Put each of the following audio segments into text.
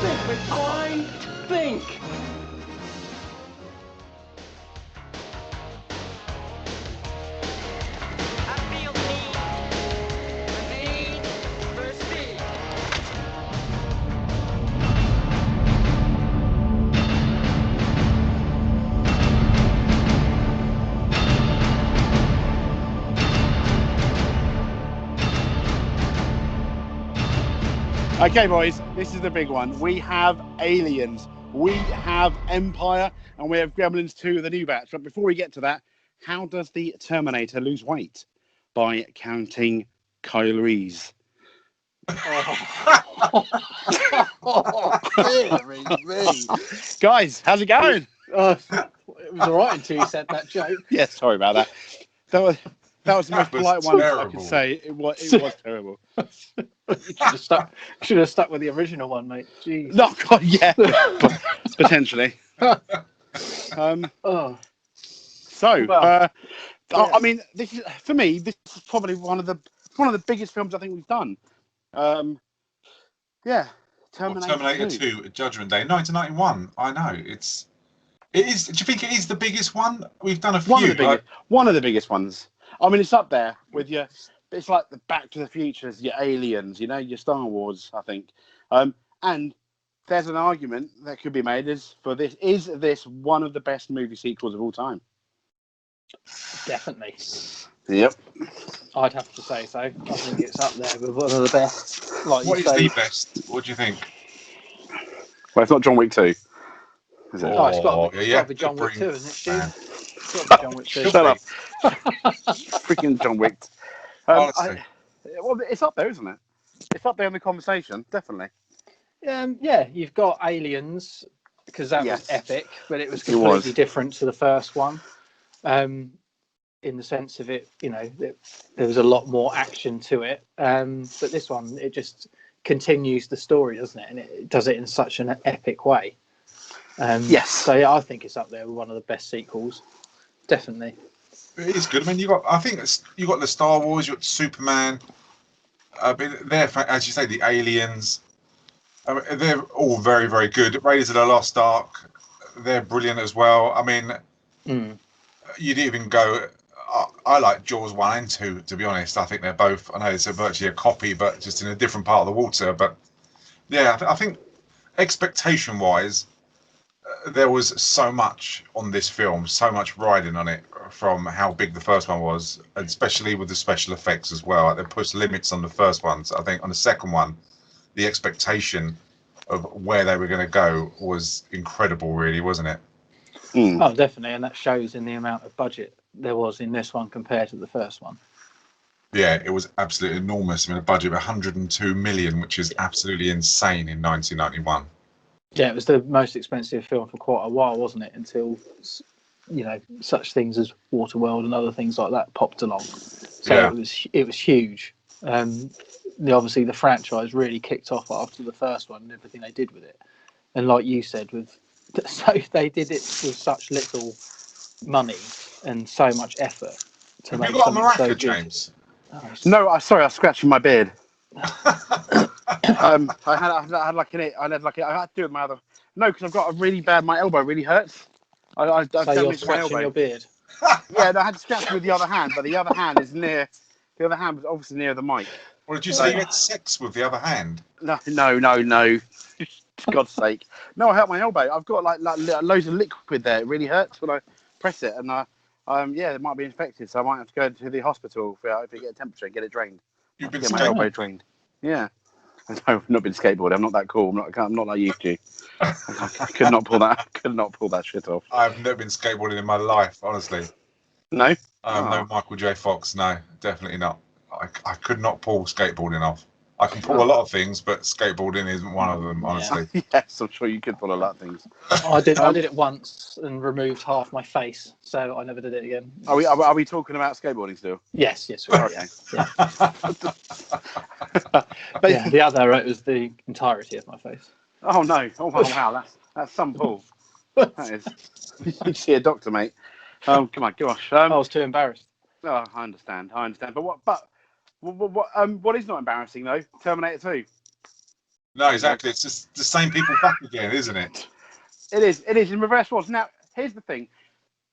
think, McFly. Think. Okay, boys, this is the big one. We have Aliens, we have Empire, and we have Gremlins 2, the new batch. But before we get to that, how does the Terminator lose weight? By counting calories. Dearie me. Guys, how's it going? It was all right until you said that joke. Yeah, sorry about that. That was the most polite one I could say. It was terrible. Should have stuck with the original one, mate. Jeez. No, God, yeah, potentially. I mean, this is for me. This is probably one of the biggest films I think we've done. Terminator 2, Judgment Day, 1991. I know it is. Do you think it is the biggest one? We've done a few. One of the biggest ones. I mean, it's up there with your. It's like the Back to the Futures, your Aliens, your Star Wars, I think. And there's an argument that could be made is this one of the best movie sequels of all time? Definitely. Yep. I'd have to say so. I think it's up there with one of the best. Like what is the best? What do you think? Well, it's not John Wick 2, is it? Oh, it's got to be John Wick 2, isn't it, Stu? It's got to be John Wick 2. Shut up. Freaking John Wick. It's up there, isn't it? It's up there in the conversation, definitely. Yeah, you've got Aliens, because that was epic, but it was completely different to the first one. In the sense of it, there was a lot more action to it. But this one, it just continues the story, doesn't it? And it does it in such an epic way. Yes. So yeah, I think it's up there with one of the best sequels. Definitely. It is good. I mean, you got the Star Wars, you got Superman. But they're, as you say, the Aliens. They're all very, very good. Raiders of the Lost Ark, they're brilliant as well. I mean, you'd even go. I like Jaws 1 and 2, to be honest. I think they're both. I know it's virtually a copy, but just in a different part of the water. But yeah, I think expectation-wise, there was so much on this film, so much riding on it from how big the first one was, especially with the special effects as well. They pushed limits on the first one. So I think on the second one, the expectation of where they were going to go was incredible, really, wasn't it? Oh, definitely, and that shows in the amount of budget there was in this one compared to the first one. Yeah, it was absolutely enormous. I mean, a budget of 102 million, which is absolutely insane in 1991. Yeah, it was the most expensive film for quite a while, wasn't it? Until such things as Waterworld and other things like that popped along. So it was huge. Obviously, the franchise really kicked off after the first one and everything they did with it. And like you said, so they did it with such little money and so much effort to make something so good. James? No, sorry, I was scratching my beard. I had to do it with my other. No, because I've got my elbow really hurts. I so you're scratching your beard. Yeah, no, I had to scratch with the other hand, but the other hand is near. The other hand was obviously near the mic. Well, did you say you had sex with the other hand? No. For God's sake. No, I hurt my elbow. I've got like loads of liquid there. It really hurts when I press it, and it might be infected, so I might have to go to the hospital if I get a temperature and get it drained. You've been get my elbow drained. Yeah. No, I've not been skateboarding. I'm not that cool. I'm not like you two. I could not pull that shit off. I've never been skateboarding in my life, honestly. No? No Michael J. Fox. No, definitely not. I could not pull skateboarding off. I can pull a lot of things, but skateboarding isn't one of them, honestly. Yes, I'm sure you could pull a lot of things. I did it once and removed half my face, so I never did it again. Are we talking about skateboarding still? Yes, we are. Okay. Yeah. But yeah, the other it was the entirety of my face. Oh no! Oh wow! That's some pull. That is. You see a doctor, mate. Oh come on, gosh. I was too embarrassed. Oh, I understand. But what is not embarrassing though? Terminator 2. No, exactly. It's just the same people back again, isn't it? It is in reverse roles. Now, here's the thing.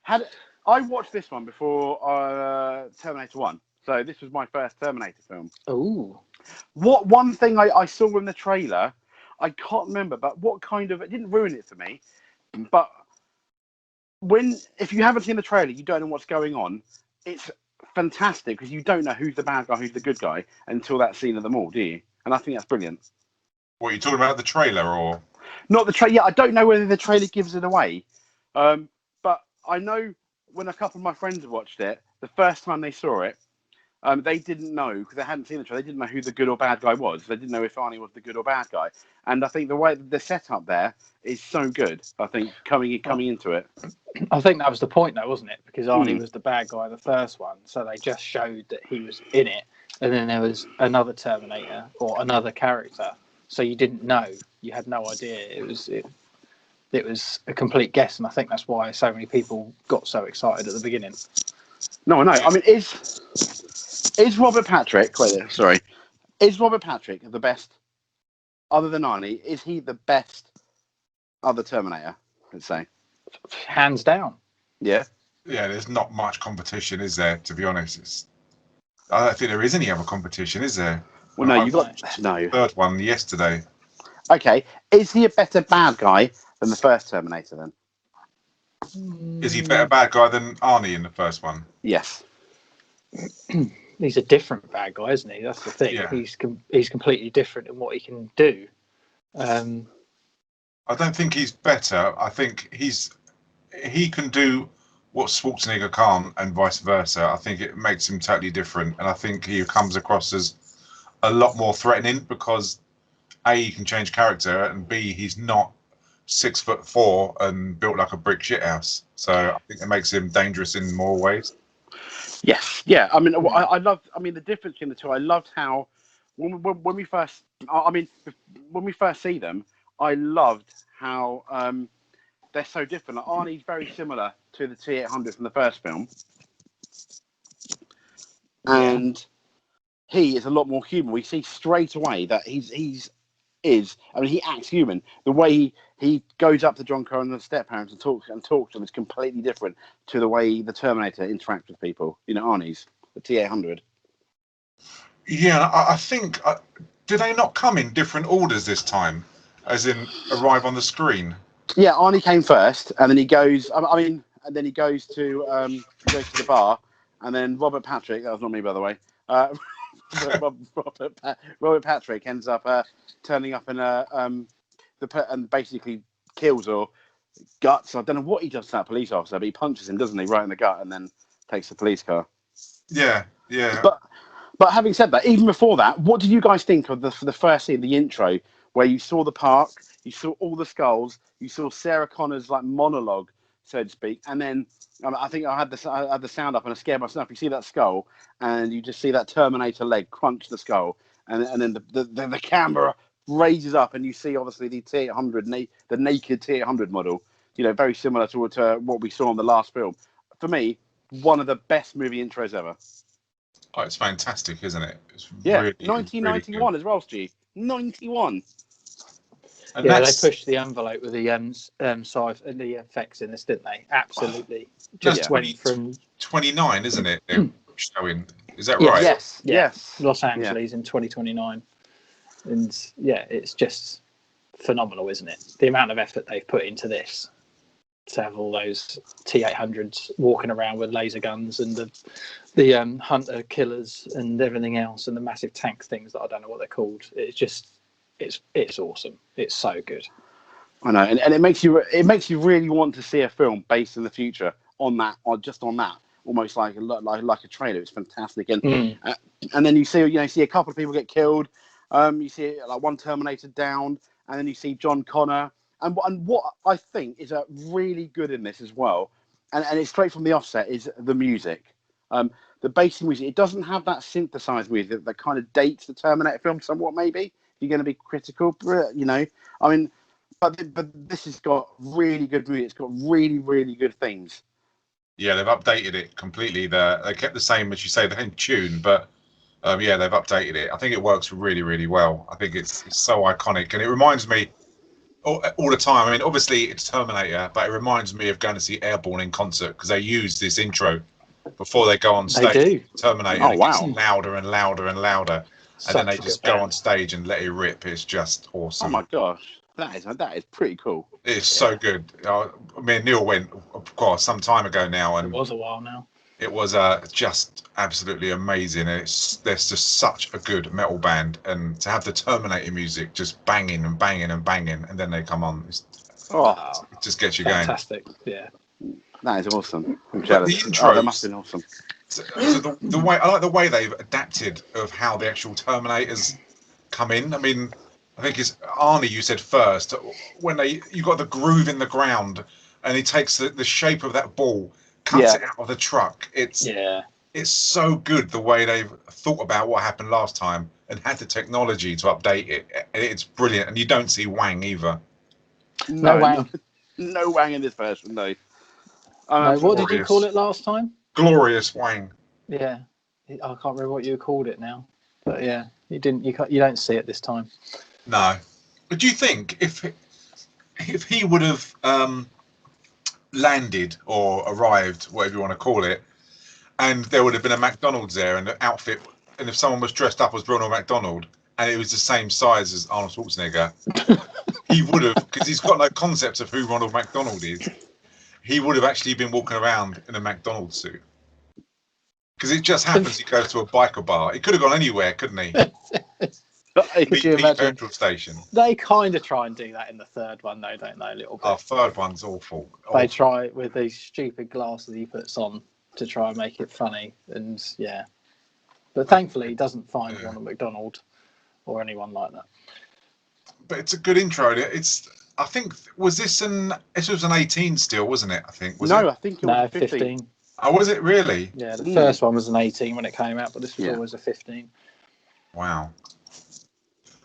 I watched this one before Terminator 1. So this was my first Terminator film. Ooh. One thing I saw in the trailer, I can't remember, but it didn't ruin it for me. But if you haven't seen the trailer, you don't know what's going on. It's fantastic because you don't know who's the bad guy, who's the good guy until that scene of them all, do you? And I think that's brilliant. What, are you talking about the trailer or? Not the trailer. Yeah, I don't know whether the trailer gives it away. But I know when a couple of my friends watched it, the first time they saw it, they didn't know, because they hadn't seen the trailer, they didn't know who the good or bad guy was. They didn't know if Arnie was the good or bad guy. And I think the way the setup there is so good, I think, coming into it. I think that was the point, though, wasn't it? Because Arnie was the bad guy in the first one, so they just showed that he was in it, and then there was another Terminator or another character, so you didn't know. You had no idea. It was a complete guess, and I think that's why so many people got so excited at the beginning. No, I know. I mean, is Robert Patrick? Sorry, is Robert Patrick the best, other than Arnie? Is he the best other Terminator? Let's say, hands down. Yeah. Yeah, there's not much competition, is there? To be honest, I don't think there is any other competition, is there? Well, no, you got no third one yesterday. Okay, is he a better bad guy than the first Terminator then? Is he a better bad guy than Arnie in the first one? Yes. He's a different bad guy, isn't he? That's the thing. Yeah. He's completely different in what he can do. I don't think he's better. I think he can do what Schwarzenegger can't, and vice versa. I think it makes him totally different, and I think he comes across as a lot more threatening because A, he can change character, and B, he's not 6'4" and built like a brick shithouse. So I think it makes him dangerous in more ways. Yes, yeah. I mean, I loved. I mean, the difference between the two. I loved how when we first. I mean, when we first see them, I loved how they're so different. Like, Arnie's very similar to the T-800 from the first film, and he is a lot more human. We see straight away that he acts human. The way he goes up to John Connor and the step parents and talks to them is completely different to the way the Terminator interacts with people. You know, Arnie's the T-800. Yeah, I think do they not come in different orders this time, as in arrive on the screen? Yeah, Arnie came first, and then he goes. And then he goes to the bar, and then Robert Patrick. That was not me, by the way. Robert Patrick ends up turning up in and basically kills or guts. I don't know what he does to that police officer, but he punches him, doesn't he, right in the gut, and then takes the police car. Yeah. But having said that, even before that, what did you guys think of the first scene, the intro, where you saw the park, you saw all the skulls, you saw Sarah Connor's like monologue, so to speak, and then I think I had the sound up and I scared myself. You see that skull, and you just see that Terminator leg crunch the skull, and then the camera raises up, and you see obviously the T-800, the naked T-800 model. You know, very similar to what we saw in the last film. For me, one of the best movie intros ever. Oh, it's fantastic, isn't it? It's really, 1991 really as well, Stu. 91. And yeah, they pushed the envelope with the the effects in this, didn't they? Absolutely. Just went from 29, isn't it? Showing. Is that right? Yes. Los Angeles in 2029, and yeah, it's just phenomenal, isn't it? The amount of effort they've put into this to have all those T-800s walking around with laser guns and the hunter killers and everything else, and the massive tank things that I don't know what they're called. It's just. It's awesome. It's so good. I know, and it makes you really want to see a film based in the future on that, or just on that, almost like a trailer. It's fantastic, and then you see a couple of people get killed. You see like one Terminator down, and then you see John Connor. And what I think is really good in this as well, and it's straight from the offset, is the music. The basic music. It doesn't have that synthesized music that kind of dates the Terminator film somewhat, maybe. You're going to be critical, you know. I mean, but this has got really good music. It's got really, really good themes. Yeah, they've updated it completely. They kept the same, as you say, the same tune, but Yeah, they've updated it. I think it works really, really well. I think it's so iconic, and it reminds me all the time. I mean, obviously it's Terminator, but it reminds me of going to see Airborne in concert because they use this intro before they go on They stage. do. Terminator, Oh, and it gets wow. louder and louder and louder, and then Such they a just good go band. on stage and let it rip. It's just Oh awesome. my gosh, that is pretty cool. It's so good. Me and Neil went, of course, some time ago now, It and was a while now. it was just absolutely amazing. There's just such a good metal band, and to have the Terminator music just banging and banging and banging, and then they come on, it just gets you going. Fantastic. Yeah. That is awesome. I'm But jealous. the intros, That must have been awesome. so the way I like the way they've adapted of how the actual Terminators come in. I mean, I think it's Arnie. You said first when you got the groove in the ground, and he takes the shape of that ball, cuts it out of the truck. It's so good the way they've thought about what happened last time and had the technology to update it. It's brilliant, and you don't see Wang either. No Wang. No Wang in this version, no. No, what did you call it last time? Glorious Wang. Yeah, I can't remember what you called it now, but yeah, you didn't. You don't see it this time. No, but do you think if he would have landed or arrived, whatever you want to call it, and there would have been a McDonald's there and the outfit, and if someone was dressed up as Ronald McDonald and it was the same size as Arnold Schwarzenegger, he would have, because he's got no concept of who Ronald McDonald is, he would have actually been walking around in a McDonald's suit. Because it just happens he goes to a biker bar. He could have gone anywhere, couldn't he? Could you imagine? Petrol station. They kind of try and do that in the third one, though, don't they? A little bit. Oh, third one's awful. They try with these stupid glasses he puts on to try and make it funny, and yeah. But thankfully, he doesn't find Ronald McDonald or anyone like that. But it's a good intro. I think this was an 18 still, wasn't it? I think I think it was 15. Oh, was it really? Yeah, the first one was an 18 when it came out, but this was always a 15. Wow.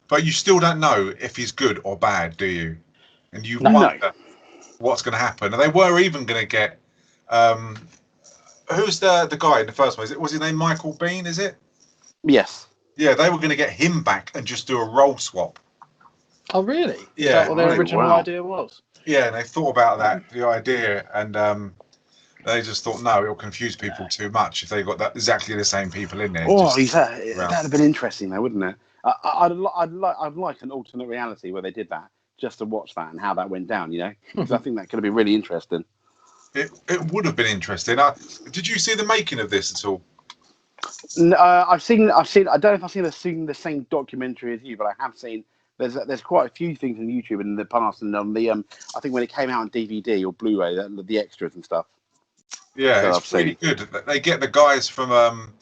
But you still don't know if he's good or bad, do you? And you wonder what's going to happen. And they were even going to get who's the guy in the first one? Was his name Michael Bean? Is it? Yes. Yeah, they were going to get him back and just do a role swap. Oh, really? Yeah. Is that what their original idea was? Yeah, and they thought about that, the idea, and they just thought, no, it'll confuse people too much if they got exactly the same people in there. Oh, that'd have been interesting, though, wouldn't it? I'd like an alternate reality where they did that, just to watch that and how that went down. You know, because I think that could have been really interesting. It would have been interesting. Did you see the making of this at all? I've seen. I don't know if I've seen the same documentary as you, but I have seen. There's quite a few things on YouTube in the past, and on the I think when it came out on DVD or Blu-ray, the extras and stuff. Yeah, it's really good. They get the guys from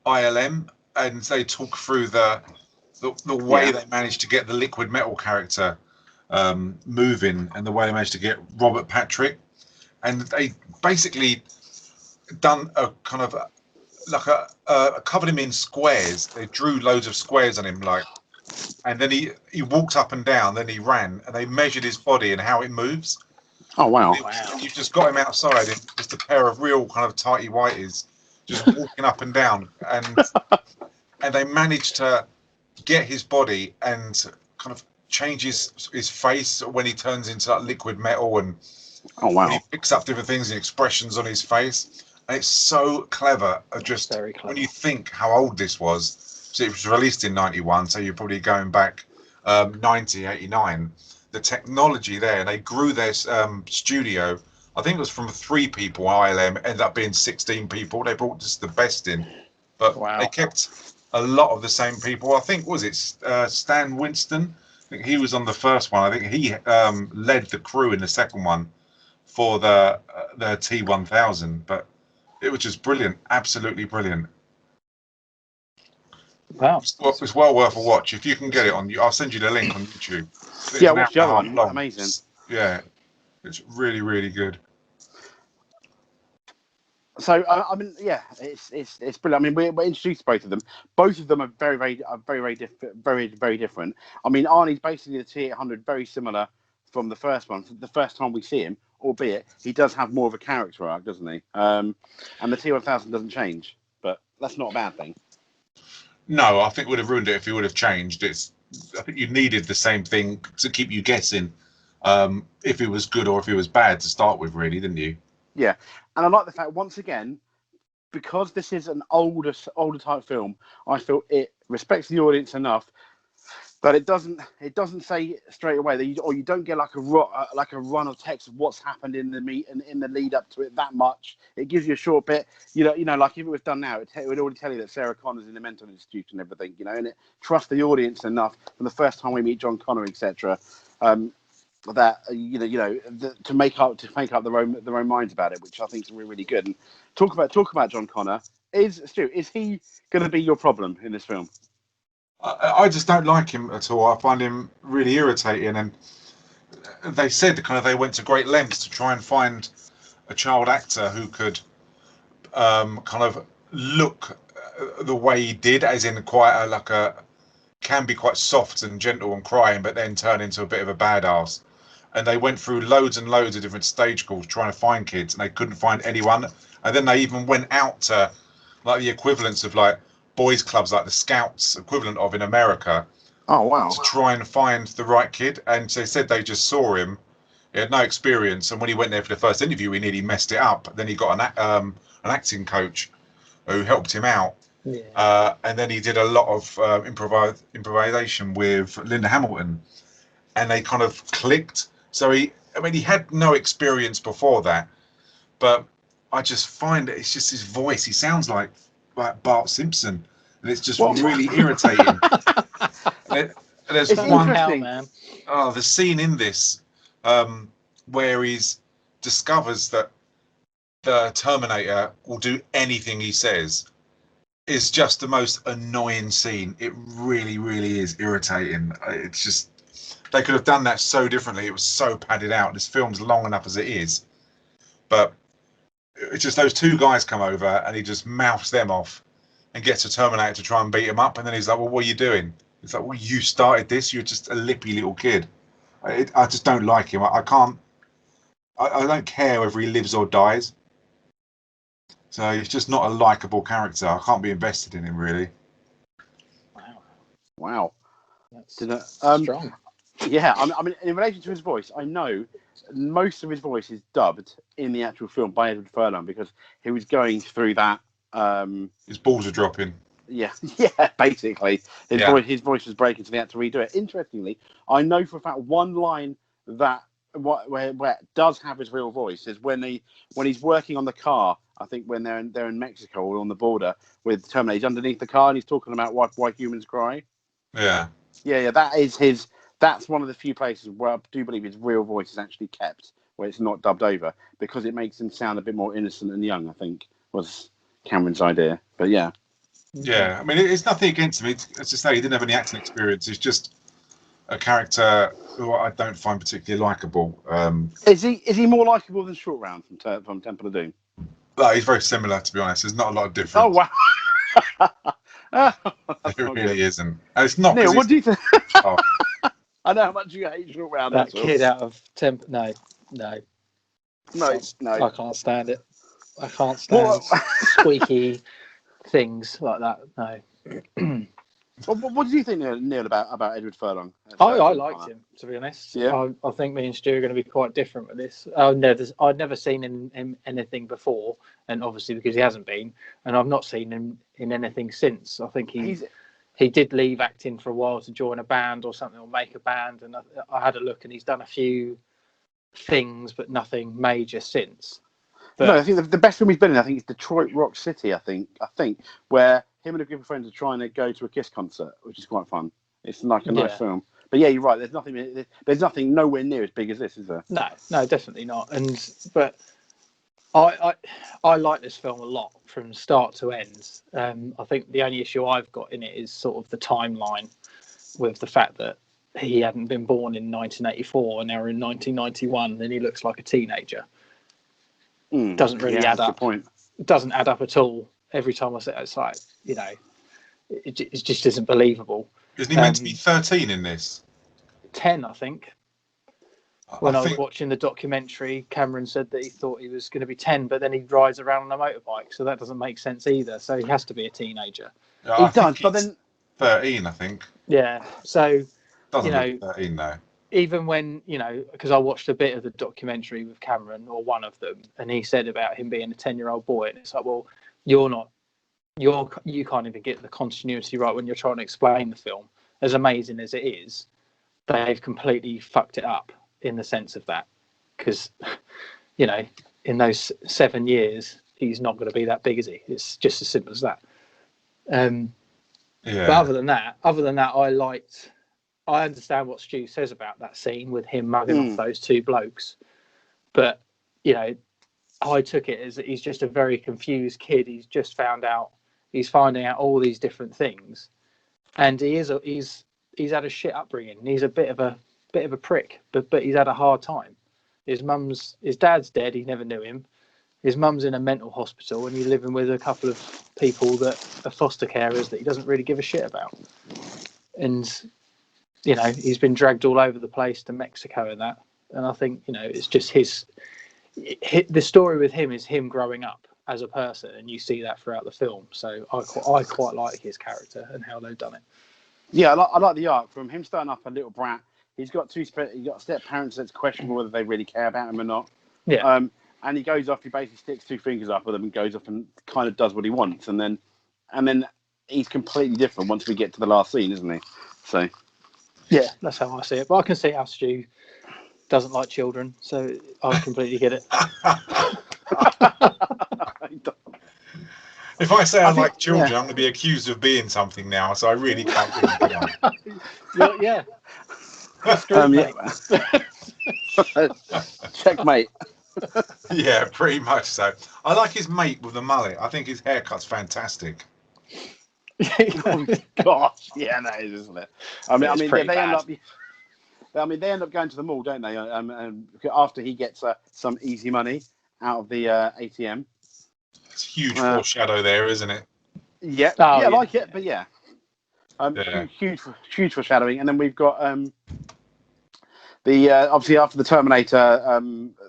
ILM, and they talk through the way they managed to get the liquid metal character moving, and the way they managed to get Robert Patrick, and they basically done a kind of covered him in squares. They drew loads of squares on him, and then he walked up and down, then he ran, and they measured his body and how it moves. Oh, wow. And you've just got him outside in just a pair of real kind of tighty whities, just walking up and down, and they managed to get his body and kind of change his face when he turns into liquid metal, and when he picks up different things and expressions on his face. And it's so clever. Just very clever. When you think how old this was, so it was released in 91, so you're probably going back 90, 89. The technology there, and they grew their studio. I think it was from 3 people. ILM ended up being 16 people. They brought just the best in, but they kept a lot of the same people. I think Stan Winston. I think he was on the first one. I think he led the crew in the second one for the T1000. But it was just brilliant, absolutely brilliant. Wow, it's well worth a watch if you can get it on. I'll send you the link on YouTube. Yeah, watch the other one. Amazing. Yeah, it's really, really good. So I mean, yeah, it's brilliant. I mean, we're introduced to both of them. Both of them are very different. I mean, Arnie's basically the T800, very similar from the first one. The first time we see him, albeit he does have more of a character arc, doesn't he? And the T1000 doesn't change, but that's not a bad thing. No, I think it would have ruined it if he would have changed. I think you needed the same thing to keep you guessing if he was good or if he was bad to start with, really, didn't you? Yeah, and I like the fact once again, because this is an older type film, I feel it respects the audience enough but it doesn't say straight away that you don't get like a run of text of what's happened in the lead up to it that much. It gives you a short bit, like if it was done now, it would already tell you that Sarah Connor's in the mental institute and everything, and it trusts the audience enough from the first time we meet John Connor, etc. That to make up their own minds about it, which I think is really, really good. And talk about John Connor. Stu, is he going to be your problem in this film? I just don't like him at all. I find him really irritating, and they said they went to great lengths to try and find a child actor who could look the way he did, as in can be quite soft and gentle and crying, but then turn into a bit of a badass. And they went through loads and loads of different stage calls trying to find kids, and they couldn't find anyone. And then they even went out to the equivalents of boys clubs, like the Scouts equivalent of in America. Oh wow! To try and find the right kid, and they said they just saw him. He had no experience, and when he went there for the first interview, he nearly messed it up. Then he got an acting coach who helped him out. Yeah. And then he did a lot of improvisation with Linda Hamilton, and they kind of clicked. So he had no experience before that, but I just find it's just his voice. He sounds like Bart Simpson, and it's just really irritating. There's one man. Oh, the scene in this where he discovers that the Terminator will do anything he says is just the most annoying scene. It really, really is irritating. It's just they could have done that so differently. It was so padded out. This film's long enough as it is, but it's just those two guys come over and he just mouths them off and gets a Terminator to try and beat him up. And then he's like, well, what are you doing? It's like, well, you started this. You're just a lippy little kid. I just don't like him. I don't care whether he lives or dies. So he's just not a likable character. I can't be invested in him, really. Wow. That's strong. Yeah, I mean, in relation to his voice, I know most of his voice is dubbed in the actual film by Edward Furlong because he was going through that. His balls are dropping. Yeah, basically. His voice was breaking, so they had to redo it. Interestingly, I know for a fact one line that where it does have his real voice is when he's working on the car. I think when they're in Mexico or on the border with Terminator, he's underneath the car and he's talking about why humans cry. Yeah. Yeah, that is his. That's one of the few places where I do believe his real voice is actually kept, where it's not dubbed over, because it makes him sound a bit more innocent and young, I think, was Cameron's idea. But yeah. Yeah, I mean, it's nothing against him. As I say, he didn't have any acting experience. He's just a character who I don't find particularly likable. Is he more likable than Short Round from Temple of Doom? No, he's very similar, to be honest. There's not a lot of difference. Oh, wow. It really isn't. And it's not. Neil, what do you think? Oh. I know how much you hate Short Round. That kid out of Temple. No. I can't stand it. I can't stand squeaky things like that. No. What do you think, Neil, about Edward Furlong? I liked him, to be honest. Yeah. I think me and Stu are going to be quite different with this. I'd never seen him anything before, and obviously because he hasn't been, and I've not seen him in anything since. I think he did leave acting for a while to join a band or something, or make a band, and I had a look, and he's done a few things, but nothing major since. But, no, I think the best film he's been in, I think, is Detroit Rock City. I think where him and a group of friends are trying to go to a Kiss concert, which is quite fun. It's like a nice film. But yeah, you're right. There's nothing nowhere near as big as this, is there? No, definitely not. But I like this film a lot from start to end. I think the only issue I've got in it is sort of the timeline, with the fact that he hadn't been born in 1984 and now we're in 1991, and he looks like a teenager. Doesn't really add up. Point. It doesn't add up at all. Every time I say it, it's like, it just isn't believable. Isn't he meant to be 13 in this? 10, I think. When I was watching the documentary, Cameron said that he thought he was going to be 10, but then he rides around on a motorbike, so that doesn't make sense either. So he has to be a teenager. He does, but then 13, I think. Yeah. So Doesn't look 13 though. Even when because I watched a bit of the documentary with Cameron, or one of them, and he said about him being a 10-year-old boy, and it's like, well, you can't even get the continuity right when you're trying to explain the film. As amazing as it is, they've completely fucked it up in the sense of that, because in those 7 years he's not going to be that big, is he? It's just as simple as that. But other than that, I understand what Stu says about that scene with him mugging off those two blokes, but I took it as he's just a very confused kid. He's finding out all these different things, and he's had a shit upbringing. He's a bit of a prick, but he's had a hard time. His dad's dead. He never knew him. His mum's in a mental hospital, and he's living with a couple of people that are foster carers that he doesn't really give a shit about. And he's been dragged all over the place to Mexico and that. And I think it's just the story with him is him growing up as a person, and you see that throughout the film. So I quite like his character and how they've done it. Yeah, I like the arc from him starting off a little brat. He's got step parents that's questionable whether they really care about him or not. Yeah. And he goes off. He basically sticks two fingers up at them and goes off and kind of does what he wants. And then he's completely different once we get to the last scene, isn't he? So. Yeah, that's how I see it. But I can see how Stu doesn't like children, so I completely get it. If I say I like children, I'm going to be accused of being something now, so I really can't bring it up. Yeah. Checkmate. Yeah, pretty much so. I like his mate with the mullet. I think his haircut's fantastic. Oh gosh, yeah, that is, isn't it? They end up going to the mall, don't they? After he gets some easy money out of the ATM. It's a huge foreshadow there, isn't it? Yeah, I like it, but yeah. Huge foreshadowing, and then we've got obviously after the Terminator,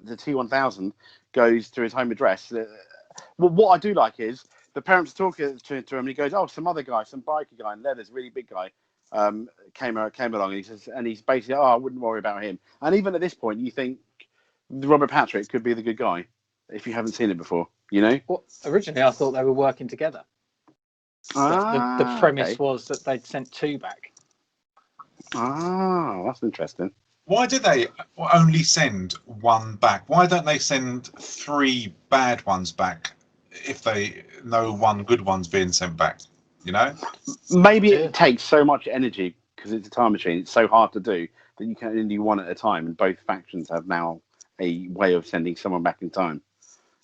the T-1000 goes to his home address. What I do like is the parents talk to him, and he goes, "Oh, some other guy, some biker guy in leathers, really big guy, came along." And he says, and he's basically, "Oh, I wouldn't worry about him." And even at this point, you think Robert Patrick could be the good guy if you haven't seen it before, Well, originally, I thought they were working together. The premise was that they'd sent two back. Ah, that's interesting. Why did they only send one back? Why don't they send 3 bad ones back if they know one good one's being sent back? Maybe it takes so much energy because it's a time machine. It's so hard to do that you can only do one at a time, and both factions have now a way of sending someone back in time,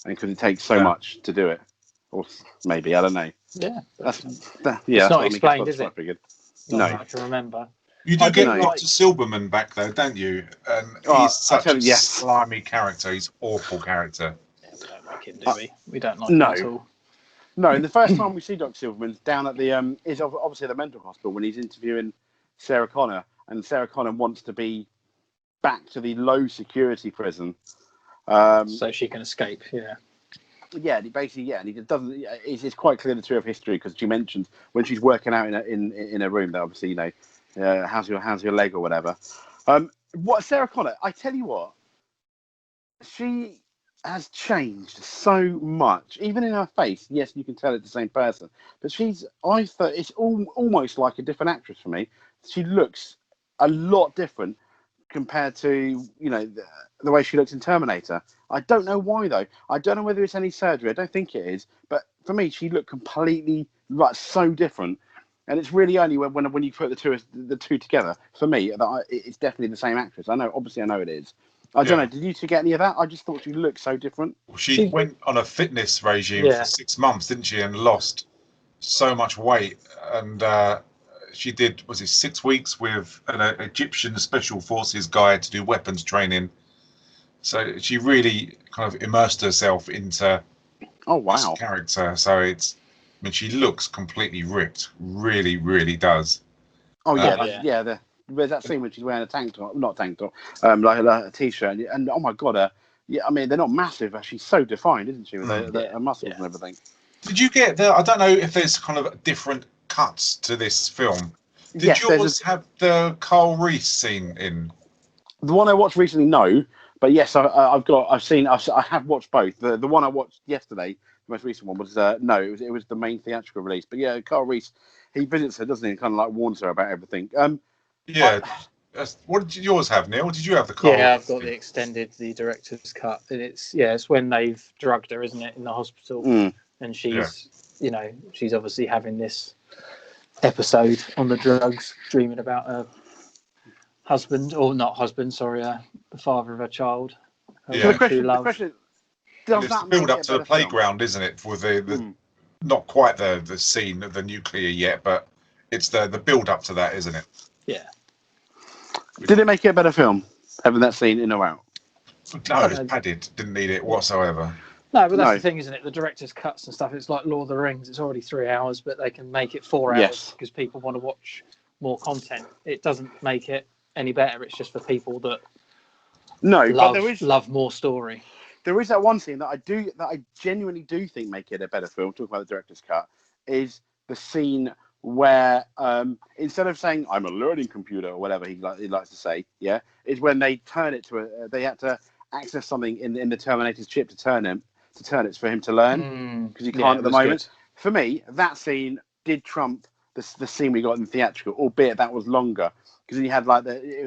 and because it takes so much to do it, or maybe I don't know. Yeah, it's not explained, is it? No, I can remember. You do get Dr. Silberman back though, don't you? And he's such a slimy character. He's awful character. Yeah, we don't like him, do we? We don't like him at all. No, and the first time we see Dr. Silverman's down at the is obviously the mental hospital when he's interviewing Sarah Connor, and Sarah Connor wants to be back to the low security prison, so she can escape. Yeah. Yeah, and he doesn't. It's quite clear the two have history because she mentions when she's working out in a room that obviously how's your leg or whatever. What Sarah Connor? I tell you what, she has changed so much, even in her face. Yes, you can tell it's the same person, but I thought it's almost like a different actress for me. She looks a lot different compared to the way she looks in Terminator. I don't know why though. I don't know whether it's any surgery. I don't think it is, but for me, she looked completely so different. And it's really only when you put the two together, for me, that it's definitely the same actress. I know it is. I don't know. Did you two get any of that? I just thought she looked so different. She went on a fitness regime for 6 months, didn't she? And lost so much weight. And she did, 6 weeks with an Egyptian special forces guy to do weapons training. So she really kind of immersed herself into this character. So she looks completely ripped. Really, really does. Oh yeah, there's that scene when she's wearing a tank top, not tank top, like a t-shirt, and oh my god, yeah, I mean they're not massive, but she's so defined, isn't she, with her muscles and everything. Did you get I don't know if there's kind of different cuts to this film. Did yours have the Carl Reese scene in? The one I watched recently, no, but yes, I have watched both. The one I watched yesterday, the most recent one was no, it was the main theatrical release. But yeah, Carl Reese, he visits her, doesn't he? And kind of like warns her about everything. What did yours have, Neil? Did you have the Carl? Yeah, I've got the director's cut, and it's when they've drugged her, isn't it, in the hospital, and she's she's obviously having this episode on the drugs, dreaming about her husband, or not husband, sorry, the father of her child. So the question does that build up to the playground, isn't it? For the not quite the scene of the nuclear yet, but it's the build up to that, isn't it? Yeah. Did it make it a better film, having that scene in or out? No, it's padded. Didn't need it whatsoever. No, but that's the thing, isn't it? The director's cuts and stuff, it's like Lord of the Rings. It's already 3 hours, but they can make it 4 hours because people want to watch more content. It doesn't make it any better. It's just for people that love more story. There is that one scene that I genuinely do think make it a better film. Talking about the director's cut, is the scene where instead of saying "I'm a learning computer" or whatever he likes to say, is when they turn it to they had to access something in the Terminator's chip to turn it for him to learn because he can't at the moment. Good. For me, that scene did trump the scene we got in theatrical, albeit that was longer because then you had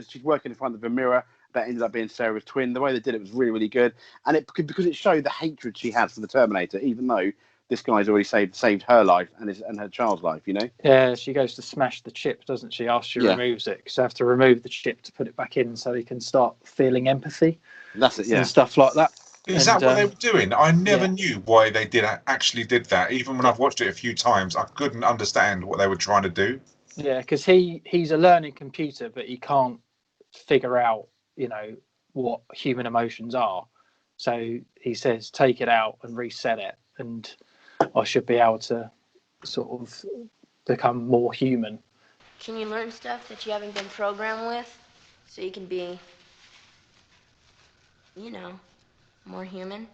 she's working in front of a mirror. That ended up being Sarah's twin. The way they did it was really, really good, and because it showed the hatred she had for the Terminator, even though this guy's already saved her life and her child's life. Yeah, she goes to smash the chip, doesn't she? After she removes it, because they have to remove the chip to put it back in, so they can start feeling empathy. That's it, and stuff like that. Is that what they were doing? I never knew why they actually did that. Even when I've watched it a few times, I couldn't understand what they were trying to do. Yeah, because he's a learning computer, but he can't figure out, what human emotions are. So he says, take it out and reset it, and I should be able to sort of become more human. Can you learn stuff that you haven't been programmed with, so you can be, more human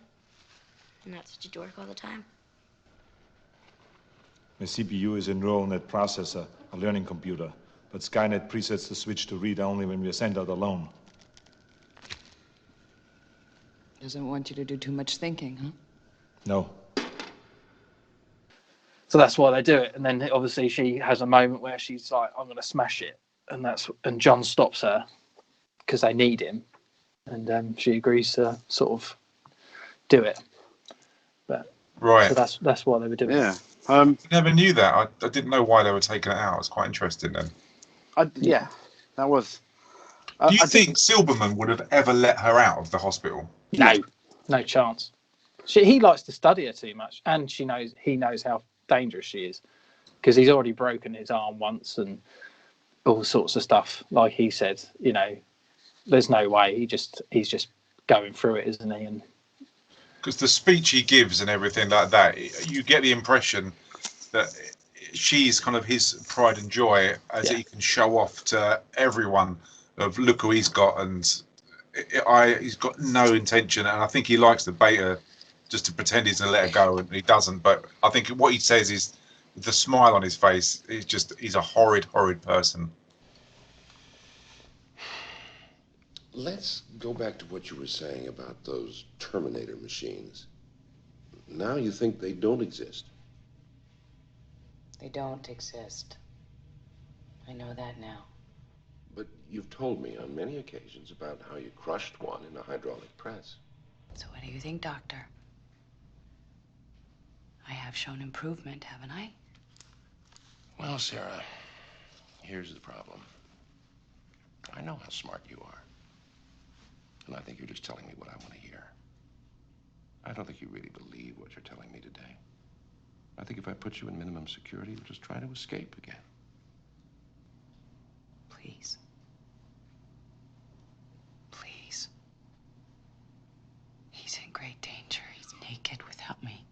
and not such a dork all the time? The CPU is a neural net processor, a learning computer, but Skynet presets the switch to read only when we are sent out alone. Doesn't want you to do too much thinking, huh? No. So that's why they do it. And then obviously she has a moment where she's like, I'm going to smash it. And John stops her because they need him. And she agrees to sort of do it. So that's why they were doing it. I never knew that. I didn't know why they were taking it out. It was quite interesting then. That was... Do you think Silberman would have ever let her out of the hospital? No chance. He likes to study her too much, and he knows how dangerous she is, because he's already broken his arm once and all sorts of stuff. Like he said, there's no way. He's just going through it, isn't he? And because the speech he gives and everything like that, you get the impression that she's kind of his pride and joy, as he can show off to everyone of look who he's got, and he's got no intention, and I think he likes the beta just to pretend he's going to let her go, and he doesn't. But I think what he says is, with the smile on his face, he's a horrid person. Let's go back to what you were saying about those Terminator machines. Now you think they don't exist. They don't exist. I know that now. But you've told me on many occasions about how you crushed one in a hydraulic press. So what do you think, Doctor? I have shown improvement, haven't I? Well, Sarah, here's the problem. I know how smart you are. And I think you're just telling me what I want to hear. I don't think you really believe what you're telling me today. I think if I put you in minimum security, you'll just try to escape again. Please. Please. He's in great danger. He's naked without me.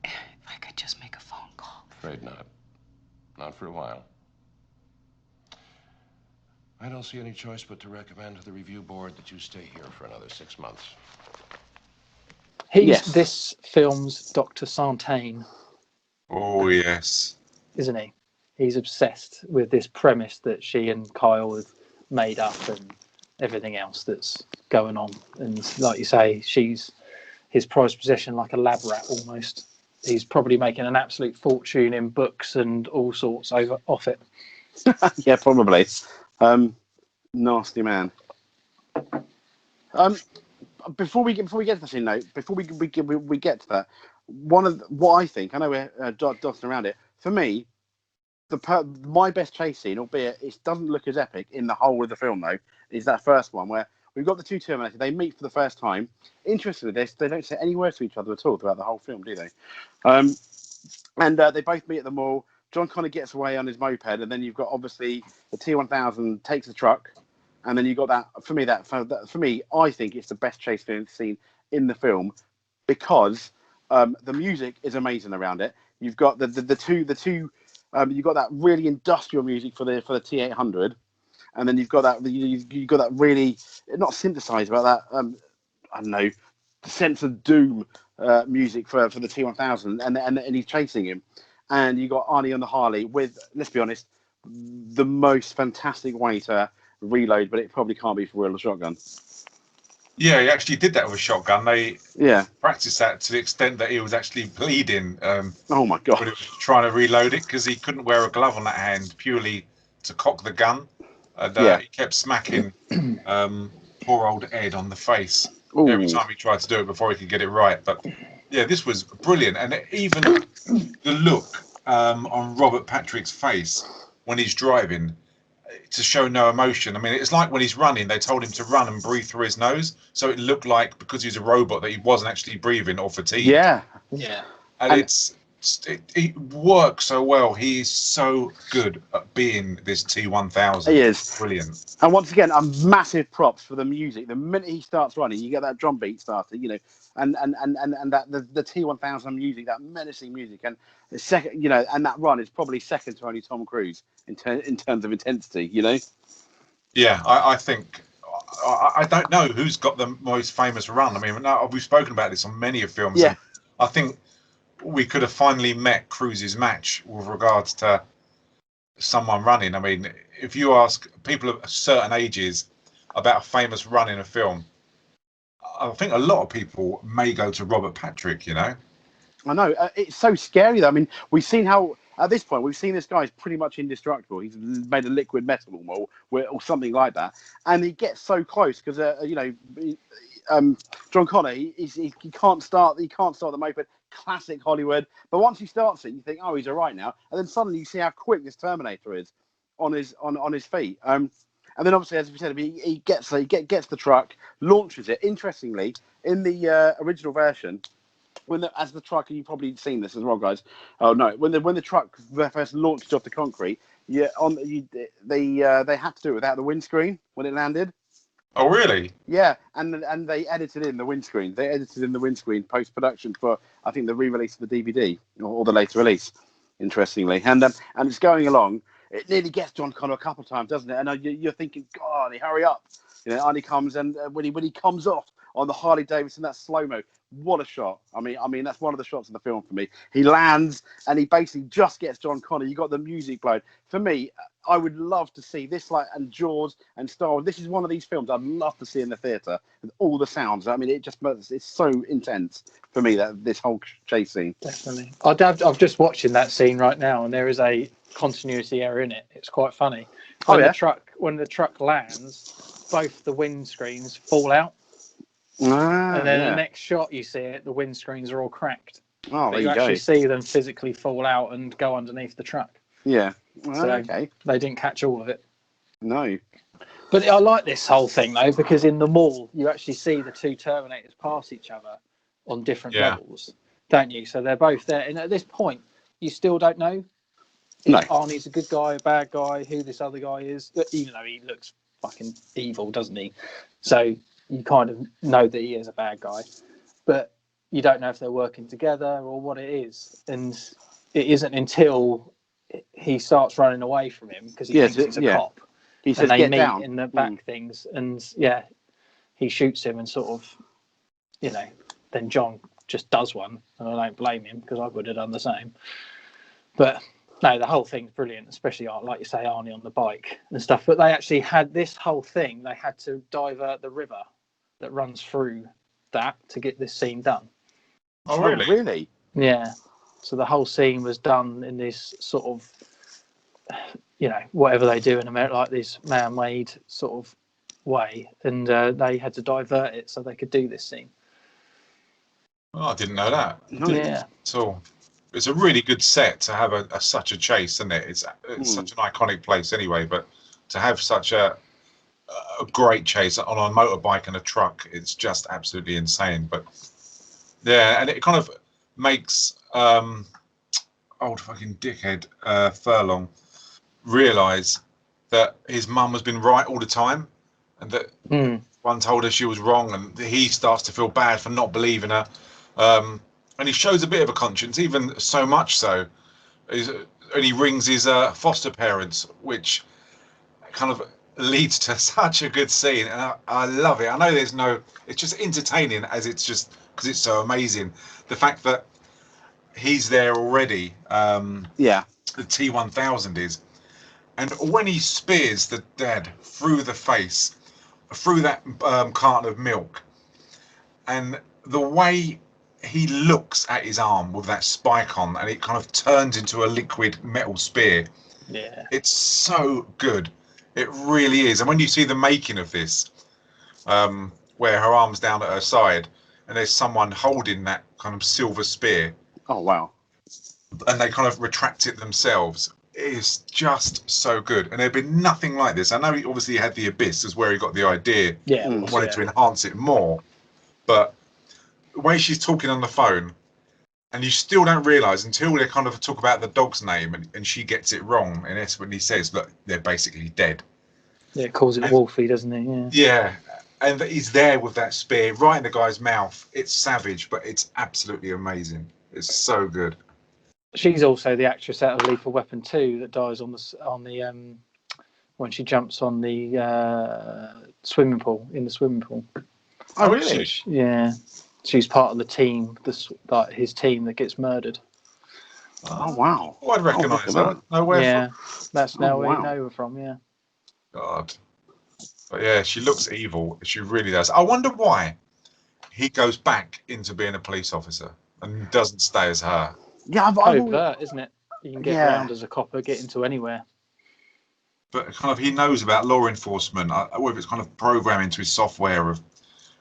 If I could just make a phone call. Afraid not. Not for a while. I don't see any choice but to recommend to the review board that you stay here for another 6 months. He's Yes. this film's Dr. Sartain, Oh yes. isn't he? He's obsessed with this premise that she and Kyle have made up and everything else that's going on. And like you say, she's his prized possession, like a lab rat almost. He's probably making an absolute fortune in books and all sorts off it. Yeah, probably. Nasty man. Before we get to the scene, though, before we get to that, what I think, I know we're dotting around it. For me, my best chase scene, albeit it doesn't look as epic in the whole of the film, though, is that first one where we've got the two Terminators. They meet for the first time. Interestingly, they don't say any words to each other at all throughout the whole film, do they? And they both meet at the mall. John Connor gets away on his moped, and then you've got obviously the T-1000 takes the truck, and then you've got that. For me, I think it's the best chase scene in the film because the music is amazing around it. You've got the two. You've got that really industrial music for the T-800, and then you've got that really not synthesized, but that I don't know, sense of doom music for the T-1000, and he's chasing him, and you got Arnie on the Harley with, let's be honest, the most fantastic way to reload, but it probably can't be for real, a shotgun. Yeah, he actually did that with a shotgun. They Yeah. practiced that to the extent that he was actually bleeding. Oh my god! When he was trying to reload it because he couldn't wear a glove on that hand purely to cock the gun, and he kept smacking poor old Ed on the face every time he tried to do it before he could get it right. But yeah, this was brilliant, and even the look on Robert Patrick's face when he's driving, to show no emotion. I mean, it's like when he's running, they told him to run and breathe through his nose, so it looked like, because he's a robot, that he wasn't actually breathing or fatigued. Yeah. And it works so well. He's so good at being this T-1000. He is brilliant. And once again, massive props for the music. The minute he starts running, you get that drum beat started, and that the T-1000 music, that menacing music, and the second, and that run is probably second to only Tom Cruise in terms of intensity, Yeah, I think I don't know who's got the most famous run. I mean, we've spoken about this on many of films. Yeah. And I think we could have finally met Cruise's match with regards to someone running. I mean, if you ask people of certain ages about a famous run in a film, I think a lot of people may go to Robert Patrick, I know. It's so scary, though. I mean, we've seen how, at this point, we've seen this guy's pretty much indestructible. He's made a liquid metal or something like that. And he gets so close because, John Connor, he can't start the moped. Classic Hollywood. But once he starts it, you think, oh, he's all right now. And then suddenly you see how quick this Terminator is on his feet. And then obviously, as we said, he gets the truck, launches it. Interestingly, in the original version, as the truck, and you've probably seen this as well, guys. Oh no, when the truck first launched off the concrete, they had to do it without the windscreen when it landed. Oh really? Yeah, and they edited in the windscreen. They edited in the windscreen post production for, I think, the re-release of the DVD or the later release. Interestingly, and it's going along. It nearly gets John Connor a couple of times, doesn't it? And you're thinking, God, hurry up! Arnie comes, and when he comes off on the Harley Davidson, that slow mo. What a shot! I mean, that's one of the shots of the film for me. He lands and he basically just gets John Connor. You got the music playing. For me, I would love to see this, and Jaws and Star Wars. This is one of these films I'd love to see in the theatre with all the sounds. I mean, it's so intense for me, that this whole chase scene. Definitely. I'm just watching that scene right now, and there is a continuity error in it. It's quite funny. When the truck lands, both the windscreens fall out. And then the next shot you see it, the windscreens are all cracked. Oh, but you actually see them physically fall out and go underneath the truck. Yeah. So okay. They didn't catch all of it. No. But I like this whole thing, though, because in the mall, you actually see the two Terminators pass each other on different levels, don't you? So they're both there. And at this point, you still don't know if Arnie's a good guy, a bad guy, who this other guy is, even though he looks fucking evil, doesn't he? So you kind of know that he is a bad guy, but you don't know if they're working together or what it is. And it isn't until he starts running away from him, because he thinks he's a cop, He says, they "Get meet down." in the back things, and yeah, he shoots him and sort of, you know, then John just does one, and I don't blame him because I would have done the same. But no, the whole thing's brilliant, especially like you say, Arnie on the bike and stuff. But they actually had this whole thing. They had to divert the river that runs through that to get this scene done. Oh, really? Oh, really? Yeah. So the whole scene was done in this sort of, you know, whatever they do in America, like this man-made sort of way, and they had to divert it so they could do this scene. Oh, I didn't know that. No. Yeah. So it's a really good set to have such a chase, isn't it? It's such an iconic place anyway, but to have such a great chase on a motorbike and a truck, it's just absolutely insane. But yeah, and it kind of makes old fucking dickhead Furlong realise that his mum has been right all the time, and that one told her she was wrong, and he starts to feel bad for not believing her. And he shows a bit of a conscience, even so much so, and he rings his foster parents, which kind of leads to such a good scene, and I love it. I know it's just entertaining, as it's just because it's so amazing. The fact that he's there already, the T-1000 is, and when he spears the dad through the face, through that carton of milk, and the way he looks at his arm with that spike on, and it kind of turns into a liquid metal spear. Yeah. It's so good. It really is. And when you see the making of this, where her arm's down at her side, and there's someone holding that kind of silver spear. Oh, wow. And they kind of retract it themselves. It is just so good. And there'd been nothing like this. I know he obviously had the Abyss as where he got the idea and wanted to enhance it more. But the way she's talking on the phone, and you still don't realise until they kind of talk about the dog's name, and she gets it wrong, and that's when he says, look, they're basically dead. Yeah, calls it Wolfie, doesn't he? Yeah. Yeah, and he's there with that spear right in the guy's mouth. It's savage, but it's absolutely amazing. It's so good. She's also the actress out of Lethal Weapon 2 that dies on the when she jumps on the swimming pool, in the swimming pool. Oh, really? Yeah. She's part of the team, like his team that gets murdered. Oh, wow. Oh, I'd recognise that. Yeah, that's now where you know her from, yeah. God. But yeah, she looks evil. She really does. I wonder why he goes back into being a police officer and doesn't stay as her. Yeah, covert, isn't it? You can get around as a copper, get into anywhere. But kind of he knows about law enforcement, whether it's kind of programmed into his software of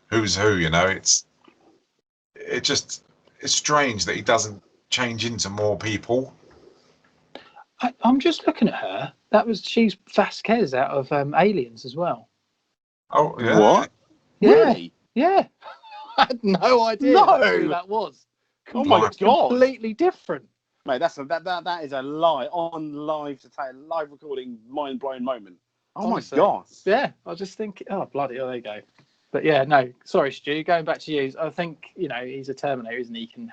who's who, you know. It's strange that he doesn't change into more people. I'm just looking at her. She's Vasquez out of Aliens as well. Oh, yeah. What? Yeah. Really? Yeah. I had no idea who that was. Oh my God. Completely different. Mate, that is a live recording, mind blowing moment. Oh, honestly. My God. Yeah, I just think, oh bloody, there you go. But yeah, no, sorry, Stu. Going back to you, I think he's a Terminator, isn't he? He can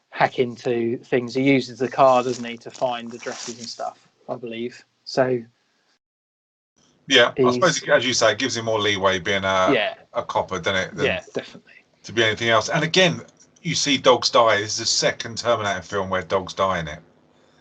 hack into things. He uses the car, doesn't he, to find addresses and stuff, I believe. So yeah, I suppose, as you say, it gives him more leeway being a copper, doesn't it? Yeah, definitely. To be anything else. And again, you see dogs die. This is the second Terminator film where dogs die in it.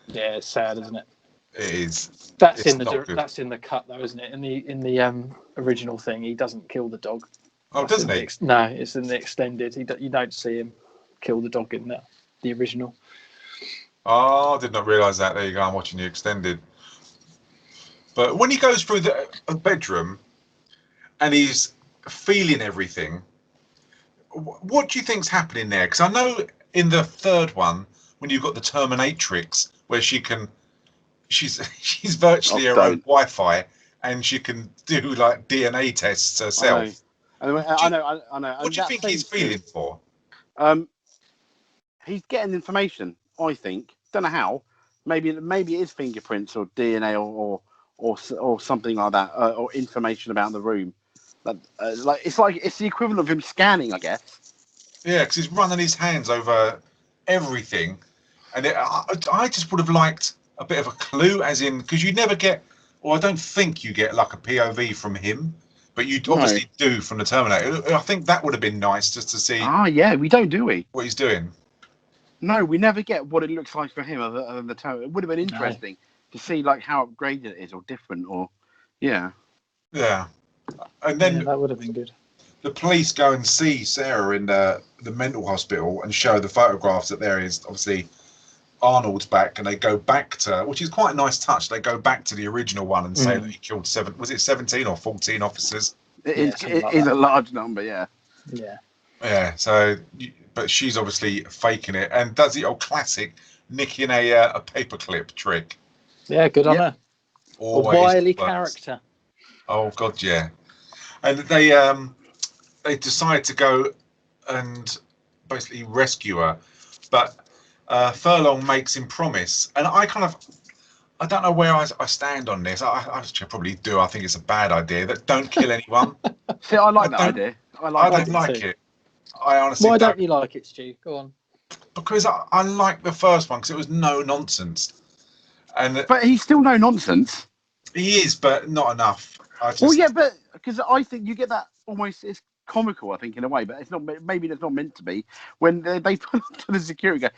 Yeah, it's sad, isn't it? It is. That's in the cut, though, isn't it? In the original thing, he doesn't kill the dog. Oh, doesn't he? No, it's in the extended. You don't see him kill the dog in the original. Oh, I did not realise that. There you go. I'm watching the extended. But when he goes through the bedroom and he's feeling everything, what do you think's happening there? Because I know in the third one, when you've got the Terminatrix, where she's virtually her own Wi-Fi, and she can do like DNA tests herself. I know. What do you think he's feeling for? He's getting information. I think. Don't know how. Maybe it is fingerprints or DNA or something like that, or information about the room. It's the equivalent of him scanning, I guess. Yeah, because he's running his hands over everything, and I just would have liked a bit of a clue, as in, because you never get I don't think you get like a POV from him, but you obviously do from the Terminator. I think that would have been nice just to see. Yeah, we don't, do we? What he's doing. No, we never get what it looks like for him other than the Terminator. It would have been interesting to see like how upgraded it is or different or, yeah. Yeah. And then that would have been good. The police go and see Sarah in the mental hospital and show the photographs that there is obviously Arnold's back, and they go back to, which is quite a nice touch. They go back to the original one and say that he killed 17 or 14 officers? It is a large number, yeah. Yeah. Yeah. So, but she's obviously faking it and does the old classic nicking a paperclip trick. Yeah, good on her. Always a wily works. Character. Oh God, yeah. And they decide to go and basically rescue her, but Furlong makes him promise, and I don't know where I stand on this. I probably do. I think it's a bad idea that don't kill anyone. See, I like that idea. I don't like it. I honestly. Why don't you like it, Stu? Go on. Because I like the first one because it was no nonsense, but he's still no nonsense. He is, but not enough. Well, yeah, but because I think you get that almost. It's comical, I think, in a way, but it's not. Maybe it's not meant to be. When they put it to the security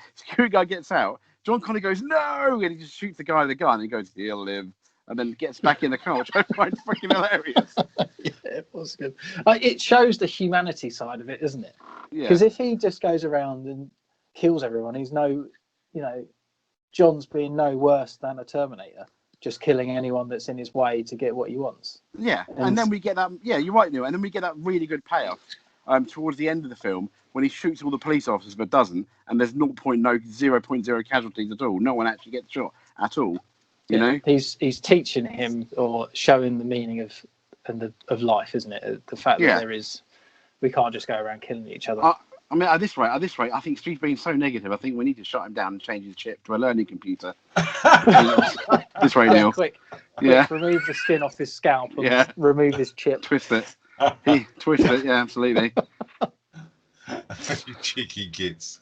guy gets out. John Connor goes no, and he just shoots the guy with the gun. And he goes, "He'll live," and then gets back in the car, which I find fucking hilarious. Yeah, it was good. It shows the humanity side of it, doesn't it? Yeah. Because if he just goes around and kills everyone, he's John's being no worse than a Terminator, just killing anyone that's in his way to get what he wants. Yeah, and then we get that. Yeah, you're right, Neil. And then we get that really good payoff towards the end of the film when he shoots all the police officers but doesn't, and there's 0.0 casualties at all. No one actually gets shot at all. You know, he's teaching him or showing the meaning of life, isn't it? The fact that we can't just go around killing each other. I mean, at this rate, I think Stu's being so negative. I think we need to shut him down and change his chip to a learning computer. This way, Neil. Quick, yeah. Remove the skin off his scalp and remove his chip. Twist it. Twist it. Yeah, absolutely. You cheeky kids.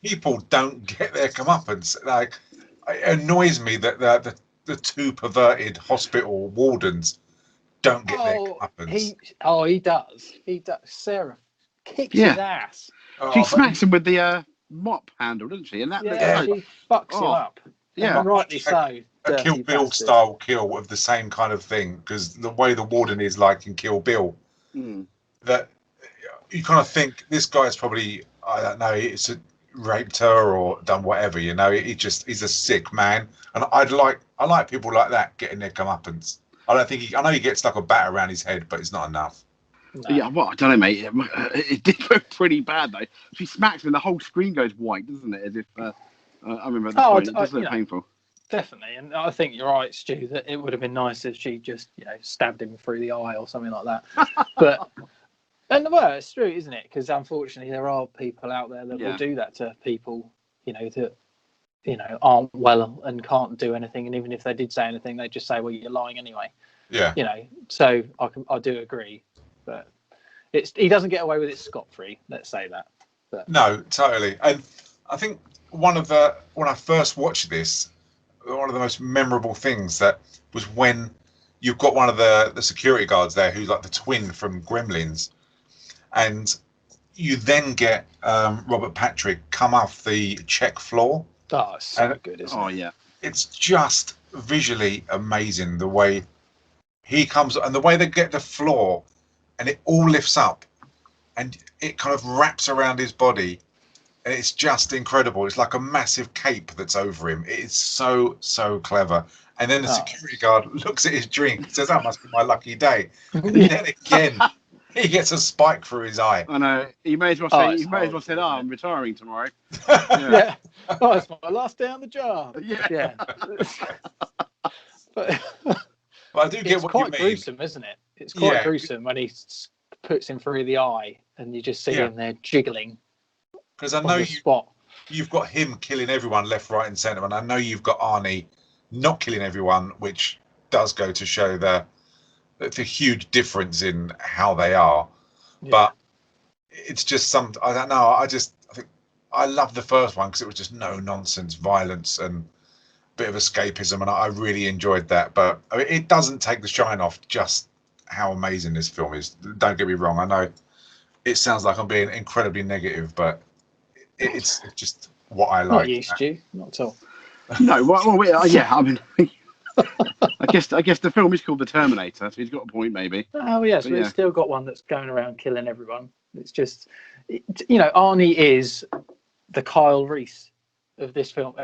People don't get their comeuppance. Like, it annoys me that the two perverted hospital wardens don't get their comeuppance. He does. He does. Sarah kicks his ass. She smacks him with the mop handle, doesn't she? And she fucks him up. Yeah, and rightly so. A Kill Bill style kill of the same kind of thing, because the way the warden is like in Kill Bill, that you kind of think this guy's probably, I don't know, it's raped her or done whatever. You know, he's a sick man, and I like people like that getting their comeuppance. I know he gets stuck a bat around his head, but it's not enough. No. Yeah, well, I don't know, mate. It did look pretty bad though. She smacks him, and the whole screen goes white, doesn't it? As if I remember at the point. It does look painful. Definitely, and I think you're right, Stu, that it would have been nice if she just, stabbed him through the eye or something like that. But it's true, isn't it? Because unfortunately, there are people out there that will do that to people, that aren't well and can't do anything, and even if they did say anything, they just say, "Well, you're lying anyway." Yeah. So I do agree, but he doesn't get away with it scot-free. Let's say that. But. No, totally, and I think when I first watched this, one of the most memorable things that was when you've got one of the security guards there who's like the twin from Gremlins, and you then get Robert Patrick come off the check floor. Oh, it's so good, isn't it? Oh, yeah. It's just visually amazing the way he comes and the way they get the floor, and it all lifts up and it kind of wraps around his body. And it's just incredible. It's like a massive cape that's over him. It's so clever. And then the security guard looks at his drink and says, "That must be my lucky day." And then again, he gets a spike through his eye. I know. He may as well say, "I'm retiring tomorrow." Yeah. Oh, it's my last day on the job. Yeah. But I do get what you mean. It's quite gruesome, isn't it? It's quite gruesome when he puts him through the eye and you just see him there jiggling. Because I know you've got him killing everyone left, right, and centre, and I know you've got Arnie not killing everyone, which does go to show the huge difference in how they are. Yeah. But it's just I don't know. I think I love the first one because it was just no nonsense violence, and bit of escapism, and I really enjoyed that. But I mean, it doesn't take the shine off just how amazing this film is. Don't get me wrong. I know it sounds like I'm being incredibly negative, but it's just what I like. Not you, Stu. Not at all. No, well, yeah. I mean, I guess the film is called The Terminator, so he's got a point, maybe. Oh yes, but yeah. it's still got one that's going around killing everyone. It's just, Arnie is the Kyle Reese of this film.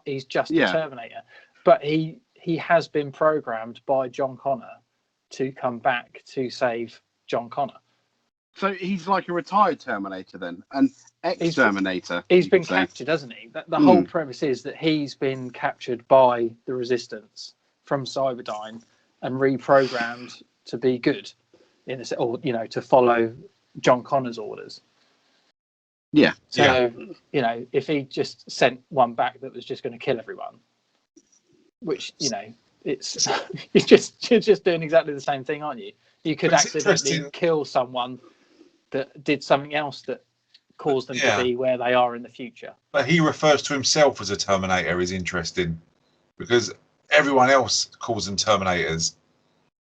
He's just a Terminator, but he has been programmed by John Connor to come back to save John Connor. So he's like a retired Terminator then, an ex-Terminator. He's been captured, hasn't he? The whole premise is that he's been captured by the Resistance from Cyberdyne and reprogrammed to be good, to follow John Connor's orders. Yeah. So if he just sent one back that was just going to kill everyone, which it's you're just doing exactly the same thing, aren't you? You could accidentally kill someone that did something else that caused them to be where they are in the future. But he refers to himself as a Terminator is interesting, because everyone else calls them Terminators,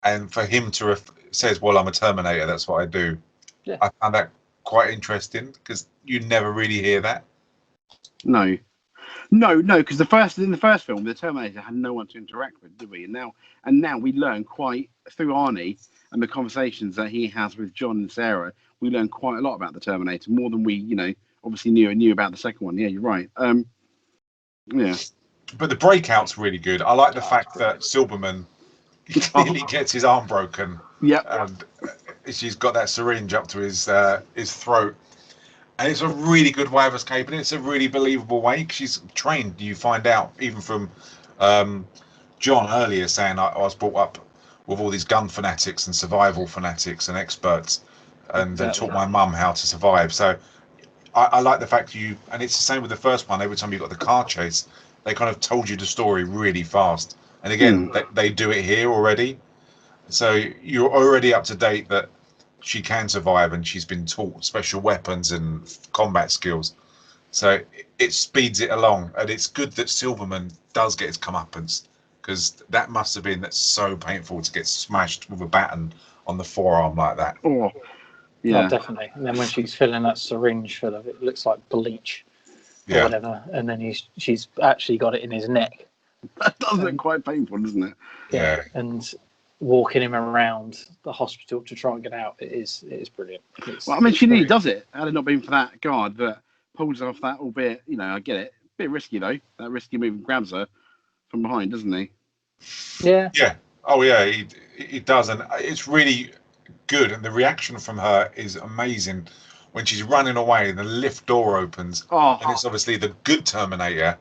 and for him to says, "Well, I'm a Terminator. That's what I do." Yeah. I found that quite interesting because you never really hear that. No, because in the first film, the Terminator had no one to interact with, did we? And now we learn quite through Arnie and the conversations that he has with John and Sarah. We learn quite a lot about the Terminator, more than we, obviously knew about the second one. Yeah, you're right. Yeah. But the breakout's really good. I like the fact that Silberman clearly gets his arm broken. Yeah. And she's got that syringe up to his throat. And it's a really good way of escaping. It's a really believable way. She's trained, you find out, even from John earlier saying I was brought up with all these gun fanatics and survival fanatics and experts, and taught my mum how to survive. So I like the fact and it's the same with the first one. Every time you got the car chase, they kind of told you the story really fast. And again, they do it here already. So you're already up to date that she can survive, and she's been taught special weapons and combat skills. So it speeds it along, and it's good that Silverman does get his comeuppance, because that must have been so painful to get smashed with a baton on the forearm like that. Oh, yeah, definitely. And then when she's filling that syringe full of it looks like bleach or whatever, and then she's actually got it in his neck. That does look quite painful, doesn't it? Yeah, and walking him around the hospital to try and get out, it is brilliant. She nearly does it. Had it not been for that guard that pulls off that, albeit, I get it, a bit risky though. That risky move and grabs her from behind, doesn't he? Yeah. Yeah. Oh yeah, he does, and it's really good. And the reaction from her is amazing when she's running away and the lift door opens, and it's obviously the good Terminator.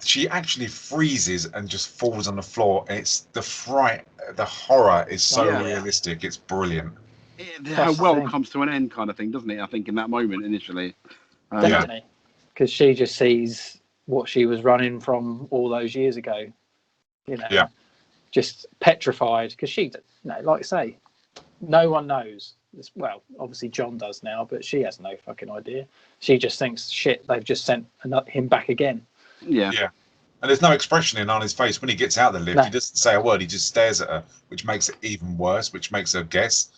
She actually freezes and just falls on the floor. It's the fright, the horror is so realistic. It's brilliant. Her world comes to an end, kind of thing, doesn't it? I think in that moment initially. Definitely, because she just sees what she was running from all those years ago. Just petrified, because she, like I say, no one knows. Well, obviously John does now, but she has no fucking idea. She just thinks, shit, they've just sent him back again. Yeah. And there's no expression on his face when he gets out of the lift. No. He doesn't say a word. He just stares at her, which makes it even worse, which makes her guess.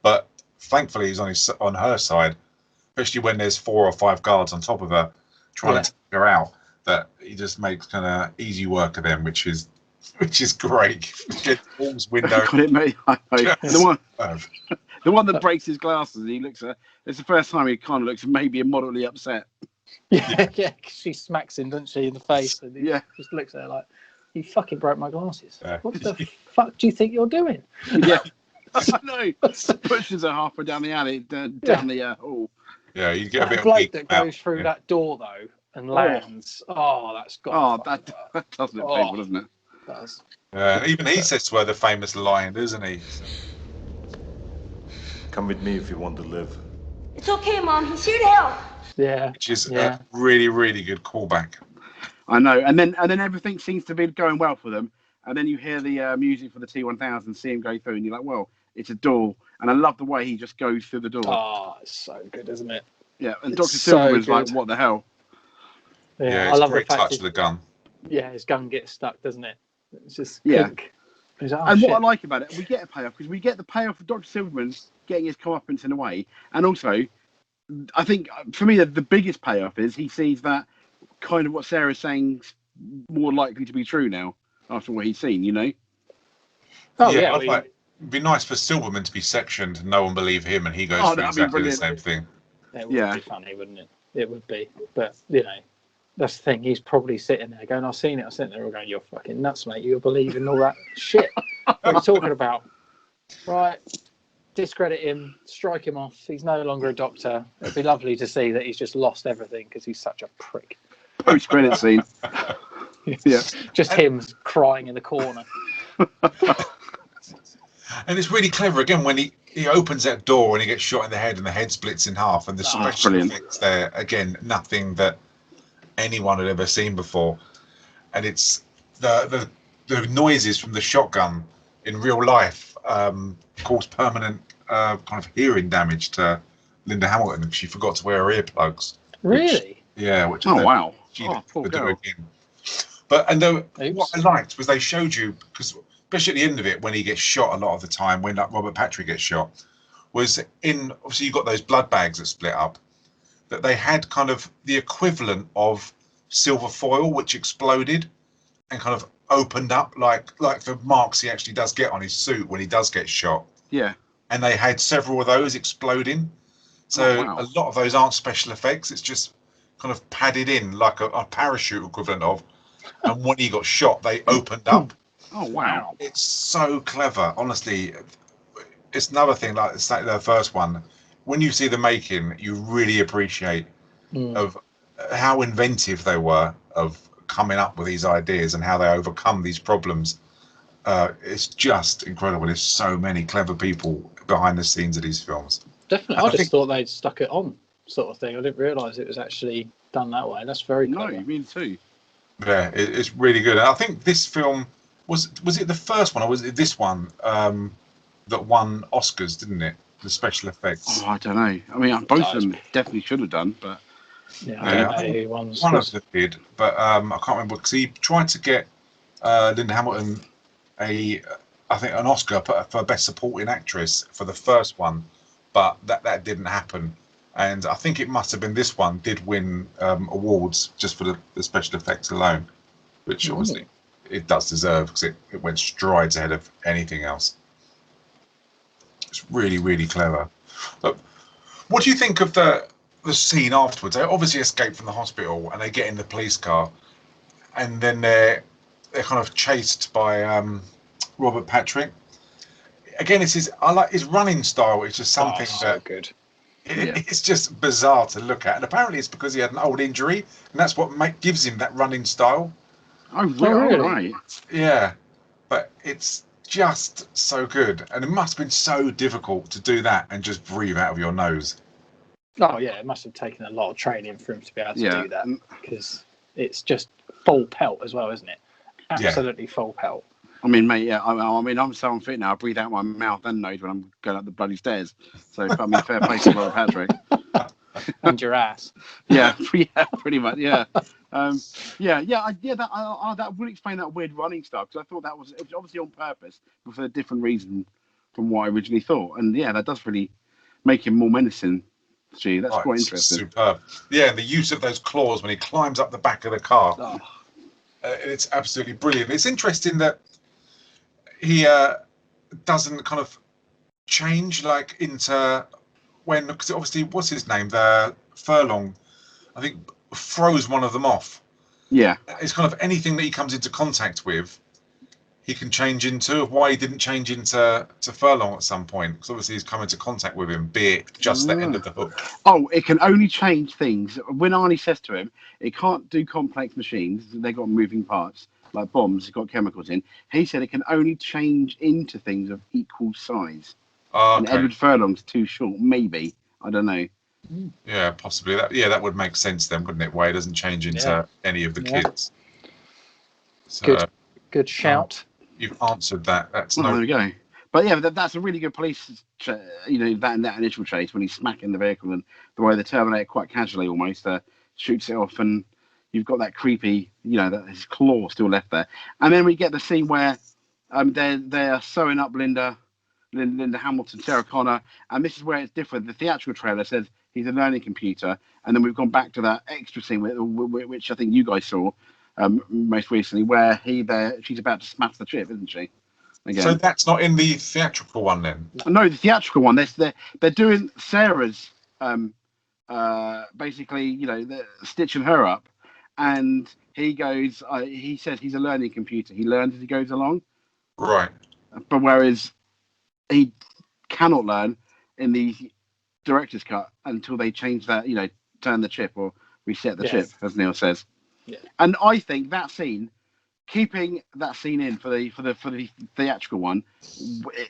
But thankfully, he's on her side, especially when there's 4 or 5 guards on top of her trying to take her out. That he just makes kind of easy work of them, which is great. Walls, window. The one that breaks his glasses, and he looks at. It's the first time he kind of looks maybe moderately upset. Yeah, she smacks him, doesn't she, in the face, and he just looks at her like, "You fucking broke my glasses. What the fuck do you think you're doing?" Yeah, I know. Pushes her halfway down the alley, down the hall. Yeah, you get a bit of bloke that goes through that door though and lands. That's got. That does look painful, doesn't it? It does. Even he says to her the famous line, doesn't he? Come with me if you want to live. It's okay, Mom. He's here to help. Yeah. Which is a really, really good callback. I know. And then everything seems to be going well for them. And then you hear the music for the T-1000, see him go through, and you're like, well, it's a door. And I love the way he just goes through the door. Oh, it's so good, isn't it? Yeah, and Dr. Silverman's like, what the hell? Yeah, it's I love a great the fact touch of the gun. Yeah, his gun gets stuck, doesn't it? It's just Yeah. clink. He's like, oh, And shit. what I like about it, we get a payoff because we get the payoff of Dr. Silverman getting his comeuppance in a way, and also, I think for me the biggest payoff is he sees that kind of what Sarah's saying's more likely to be true now after what he's seen. You know? Oh yeah, yeah, I thought it'd be nice for Silverman to be sectioned and no one believe him, and he goes through that'd be exactly the brilliant. same thing. it would be funny, wouldn't it? It would be, but you know, that's the thing. He's probably sitting there going, "I've seen it. I've seen it." They're all going, "You're fucking nuts, mate. You're believing all that shit. What are you talking about?" Right? Discredit him, strike him off. He's no longer a doctor. It'd be lovely to see that he's just lost everything because he's such a prick. Post-credit scene. Yeah, just him crying in the corner. And it's really clever again when he opens that door and he gets shot in the head and the head splits in half, and the special effects there again, nothing that anyone had ever seen before. And it's the noises from the shotgun in real life caused permanent kind of hearing damage to Linda Hamilton, and she forgot to wear her earplugs. Really? Which wow. She poor do girl. again. But what I liked was they showed you, because especially at the end of it when he gets shot a lot of the time, when like Robert Patrick gets shot, was obviously you got those blood bags that split up, that they had kind of the equivalent of silver foil which exploded and kind of opened up like the marks he actually does get on his suit when he does get shot. Yeah. And they had several of those exploding. So a lot of those aren't special effects. It's just kind of padded in like a parachute equivalent of. And when he got shot, they opened up. Oh, wow. It's so clever. Honestly, it's another thing like the first one. When you see the making, you really appreciate of how inventive they were of coming up with these ideas and how they overcome these problems. It's just incredible. There's so many clever people behind the scenes of these films. Definitely. I just thought they'd stuck it on, sort of thing. I didn't realise it was actually done that way. That's very clever. No, me too. Yeah, it's really good. And I think this film was it the first one or was it this one that won Oscars, didn't it? The special effects. Oh, I don't know. I mean, both of them definitely should have done, but I don't know who won. One of them did, but I can't remember because he tried to get Linda Hamilton I think an Oscar for Best Supporting Actress for the first one, but that didn't happen. And I think it must have been this one did win awards just for the special effects alone, which obviously it does deserve because it went strides ahead of anything else. It's really, really clever. But what do you think of the scene afterwards? They obviously escape from the hospital and they get in the police car, and then they're kind of chased by Robert Patrick. Again, I like his running style. It's just something good. It's just bizarre to look at, and apparently it's because he had an old injury, and that's what gives him that running style. Oh, really? Right. Yeah, but it's just so good, and it must have been so difficult to do that and just breathe out of your nose. Oh yeah, it must have taken a lot of training for him to be able to do that, because it's just full pelt as well, isn't it? Absolutely full pelt. I mean, mate, I mean, I'm so unfit now. I breathe out my mouth and nose when I'm going up the bloody stairs. So, I mean, fair play to Robert Patrick. And your ass. Yeah, pretty much. Yeah, that would explain that weird running style, because I thought it was obviously on purpose, but for a different reason from what I originally thought. And yeah, that does really make him more menacing. Gee, that's quite interesting. Superb. Yeah, and the use of those claws when he climbs up the back of the car. It's absolutely brilliant. It's interesting that he doesn't kind of change like into because obviously what's his name, the Furlong, I think throws one of them off. Yeah, it's kind of anything that he comes into contact with he can change into. Why he didn't change into Furlong at some point, because obviously he's come into contact with him, be it just the end of the hook. Oh, it can only change things. When Arnie says to him, it can't do complex machines, they got moving parts like bombs, it's got chemicals in. He said it can only change into things of equal size. And Edward Furlong's too short, maybe. I don't know. Yeah, possibly. That would make sense then, wouldn't it? Why he doesn't change into any of the kids. So, good shout. You've answered that. That's there we go. But yeah, that's a really good police, that initial chase when he's smacking the vehicle, and the way the Terminator quite casually almost shoots it off, and you've got that creepy, that his claw still left there. And then we get the scene where they're sewing up Linda Hamilton, Sarah Connor, and this is where it's different. The theatrical trailer says he's a learning computer, and then we've gone back to that extra scene which I think you guys saw most recently, where she's about to smash the chip, isn't she? Again. So that's not in the theatrical one then? No, the theatrical one. They're doing Sarah's basically, they're stitching her up, and he says he's a learning computer. He learns as he goes along. Right. But whereas he cannot learn in the director's cut until they change that, turn the chip or reset the chip, as Neil says. Yeah. And I think that scene, keeping that scene in for the theatrical one,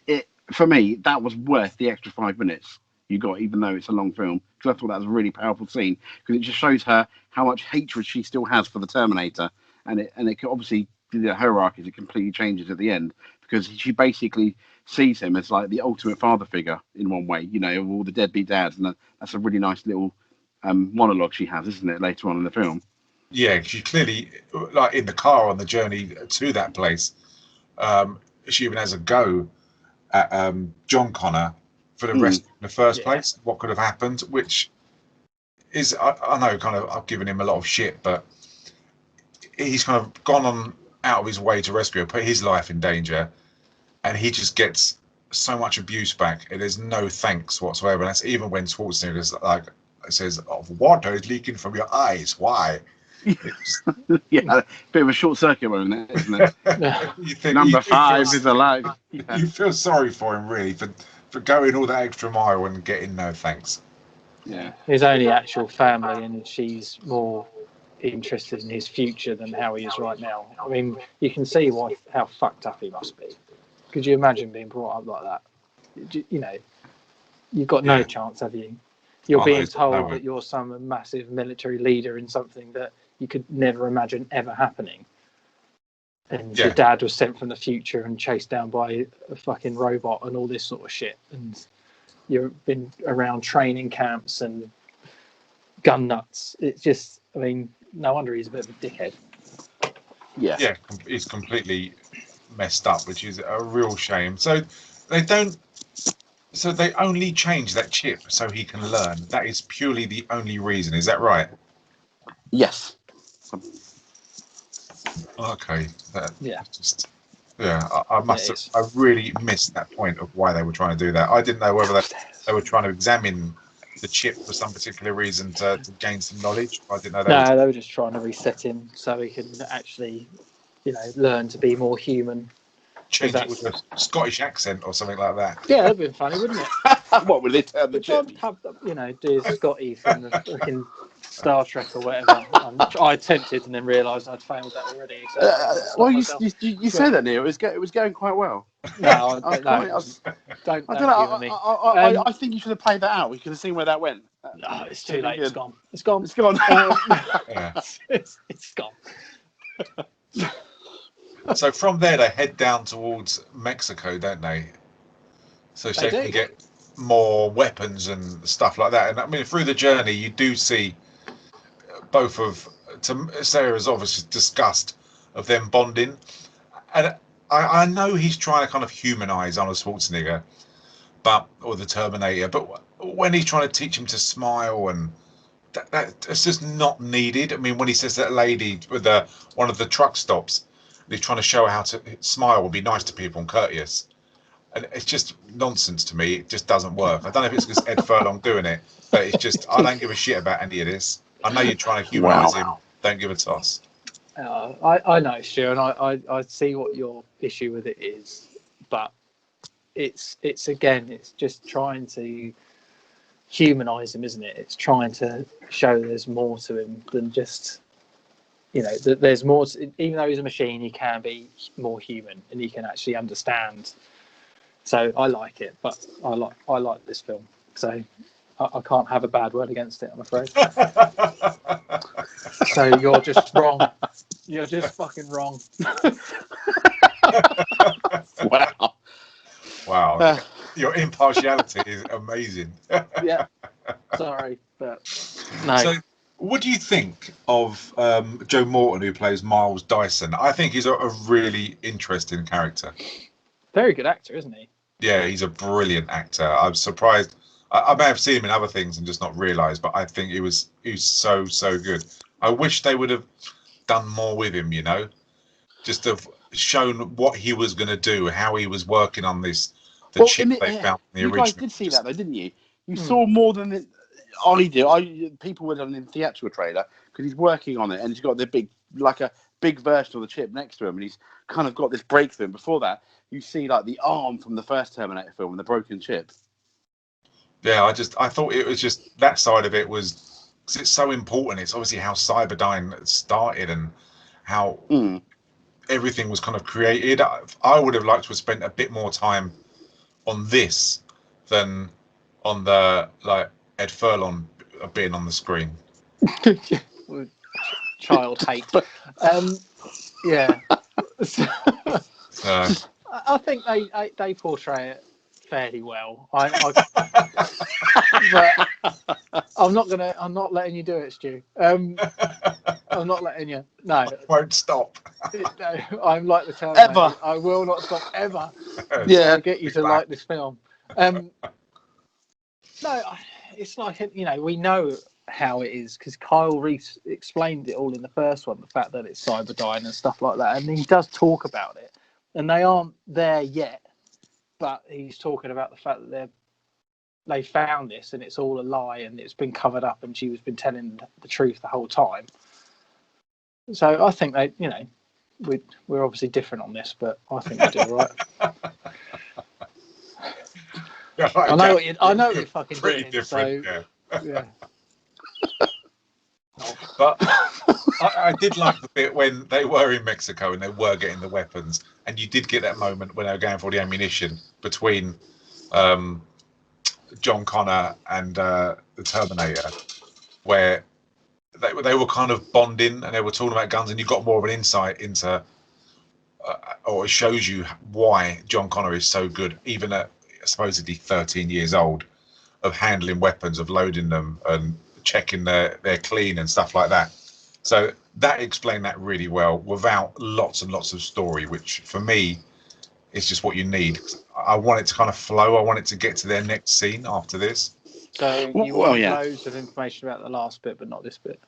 it for me that was worth the extra 5 minutes you got, even though it's a long film, because I thought that was a really powerful scene, because it just shows her how much hatred she still has for the Terminator, and it obviously the hierarchy it completely changes at the end, because she basically sees him as like the ultimate father figure in one way, of all the deadbeat dads, and that's a really nice little monologue she has, isn't it, later on in the film? Yeah, she clearly, like in the car on the journey to that place, she even has a go at John Connor for the rest in the first place. What could have happened? Which is, I know, kind of, I've given him a lot of shit, but he's kind of gone on out of his way to rescue her, put his life in danger, and he just gets so much abuse back. And there's no thanks whatsoever. And that's even when Schwarzenegger's like says, "Oh, water is leaking from your eyes. Why?" Yeah, a bit of a short circuit moment, isn't it? You think Number 5 is alive. Yeah. You feel sorry for him, really, for going all that extra mile and getting no thanks. Yeah, his only actual family, and she's more interested in his future than how he is right now. I mean, you can see how fucked up he must be. Could you imagine being brought up like that? You've got no chance, have you? You're being told that you're some massive military leader in something that you could never imagine ever happening. And your dad was sent from the future and chased down by a fucking robot and all this sort of shit. And you've been around training camps and gun nuts. It's just, I mean, no wonder he's a bit of a dickhead. Yeah. Yeah, he's completely messed up, which is a real shame. So they only change that chip so he can learn. That is purely the only reason. Is that right? Yes. Okay. Just, I really missed that point of why they were trying to do that. I didn't know whether they were trying to examine the chip for some particular reason to gain some knowledge. I didn't know they were just trying to reset him so he could actually, learn to be more human. Change it with a Scottish accent or something like that. Yeah, that'd been funny, wouldn't it? What would they turn the chip? Have, do Scotty from the fucking Star Trek or whatever. I attempted and then realised I'd failed that already. So you said that, Neil. It was going quite well. No, I don't know. I think you should have played that out. We could have seen where that went. No, it's too late. It's gone. It's gone. It's gone. It's gone. So from there, they head down towards Mexico, don't they? So they can get more weapons and stuff like that. And I mean, through the journey, you do see both of Sarah's obviously disgust of them bonding, and I know he's trying to kind of humanize Arnold Schwarzenegger, or the Terminator, but when he's trying to teach him to smile, and that's just not needed. I mean, when he says that lady with one of the truck stops, he's trying to show her how to smile and be nice to people and courteous. And it's just nonsense to me. It just doesn't work. I don't know if it's because Ed Furlong doing it, but it's just, I don't give a shit about any of this. I know you're trying to humanise him. Don't give a toss. I know, Stu, and I see what your issue with it is, but it's just trying to humanise him, isn't it? It's trying to show there's more to him than just, that there's more. Even though he's a machine, he can be more human, and he can actually understand. So I like it, but I like this film. So I can't have a bad word against it, I'm afraid. So you're just wrong. You're just fucking wrong. Wow. Your impartiality is amazing. Yeah. Sorry, but no. So What do you think of Joe Morton, who plays Miles Dyson? I think he's a really interesting character. Very good actor, isn't he? Yeah, he's a brilliant actor. I'm surprised. I may have seen him in other things and just not realised, but I think he was so good. I wish they would have done more with him, you know, just have shown what he was going to do, how he was working on this, chip they found in the you original. guys did see that though, didn't you? You saw more than I did. People were on the theatrical trailer because he's working on it, and he's got the big version of the chip next to him, and he's kind of got this breakthrough. And before that, you see like the arm from the first Terminator film and the broken chip. Yeah, I thought it was just that side of it was, because it's so important. It's obviously how Cyberdyne started and how everything was kind of created. I would have liked to have spent a bit more time on this than on the Ed Furlong being on the screen. Child hate. Yeah. I think they portray it fairly well. But I'm not letting you do it, Stu. I'm not letting you. No. I won't stop. No, I'm like the Terminator. Ever. I will not stop ever. Yeah. To get you to like this film. No, it's like, you know, we know how it is because Kyle Reese explained it all in the first one, the fact that it's Cyberdyne and stuff like that, and he does talk about it, and they aren't there yet, but he's talking about the fact that they found this and it's all a lie and it's been covered up and she was been telling the truth the whole time. So I think they, you know, we're obviously different on this, but I think they do right. Yeah, I know what you're fucking pretty doing. different, So, yeah. yeah. But I did like the bit when they were in Mexico and they were getting the weapons, and you did get that moment when they were going for the ammunition between John Connor and the Terminator, where they were kind of bonding and they were talking about guns, and you got more of an insight into, or it shows you why John Connor is so good, even at supposedly 13 years old, of handling weapons, of loading them and checking they're clean and stuff like that. So that explained that really well without lots and lots of story, which for me is just what you need. I want it to kind of flow. I want it to get to their next scene after this. So you want loads of information about the last bit, but not this bit.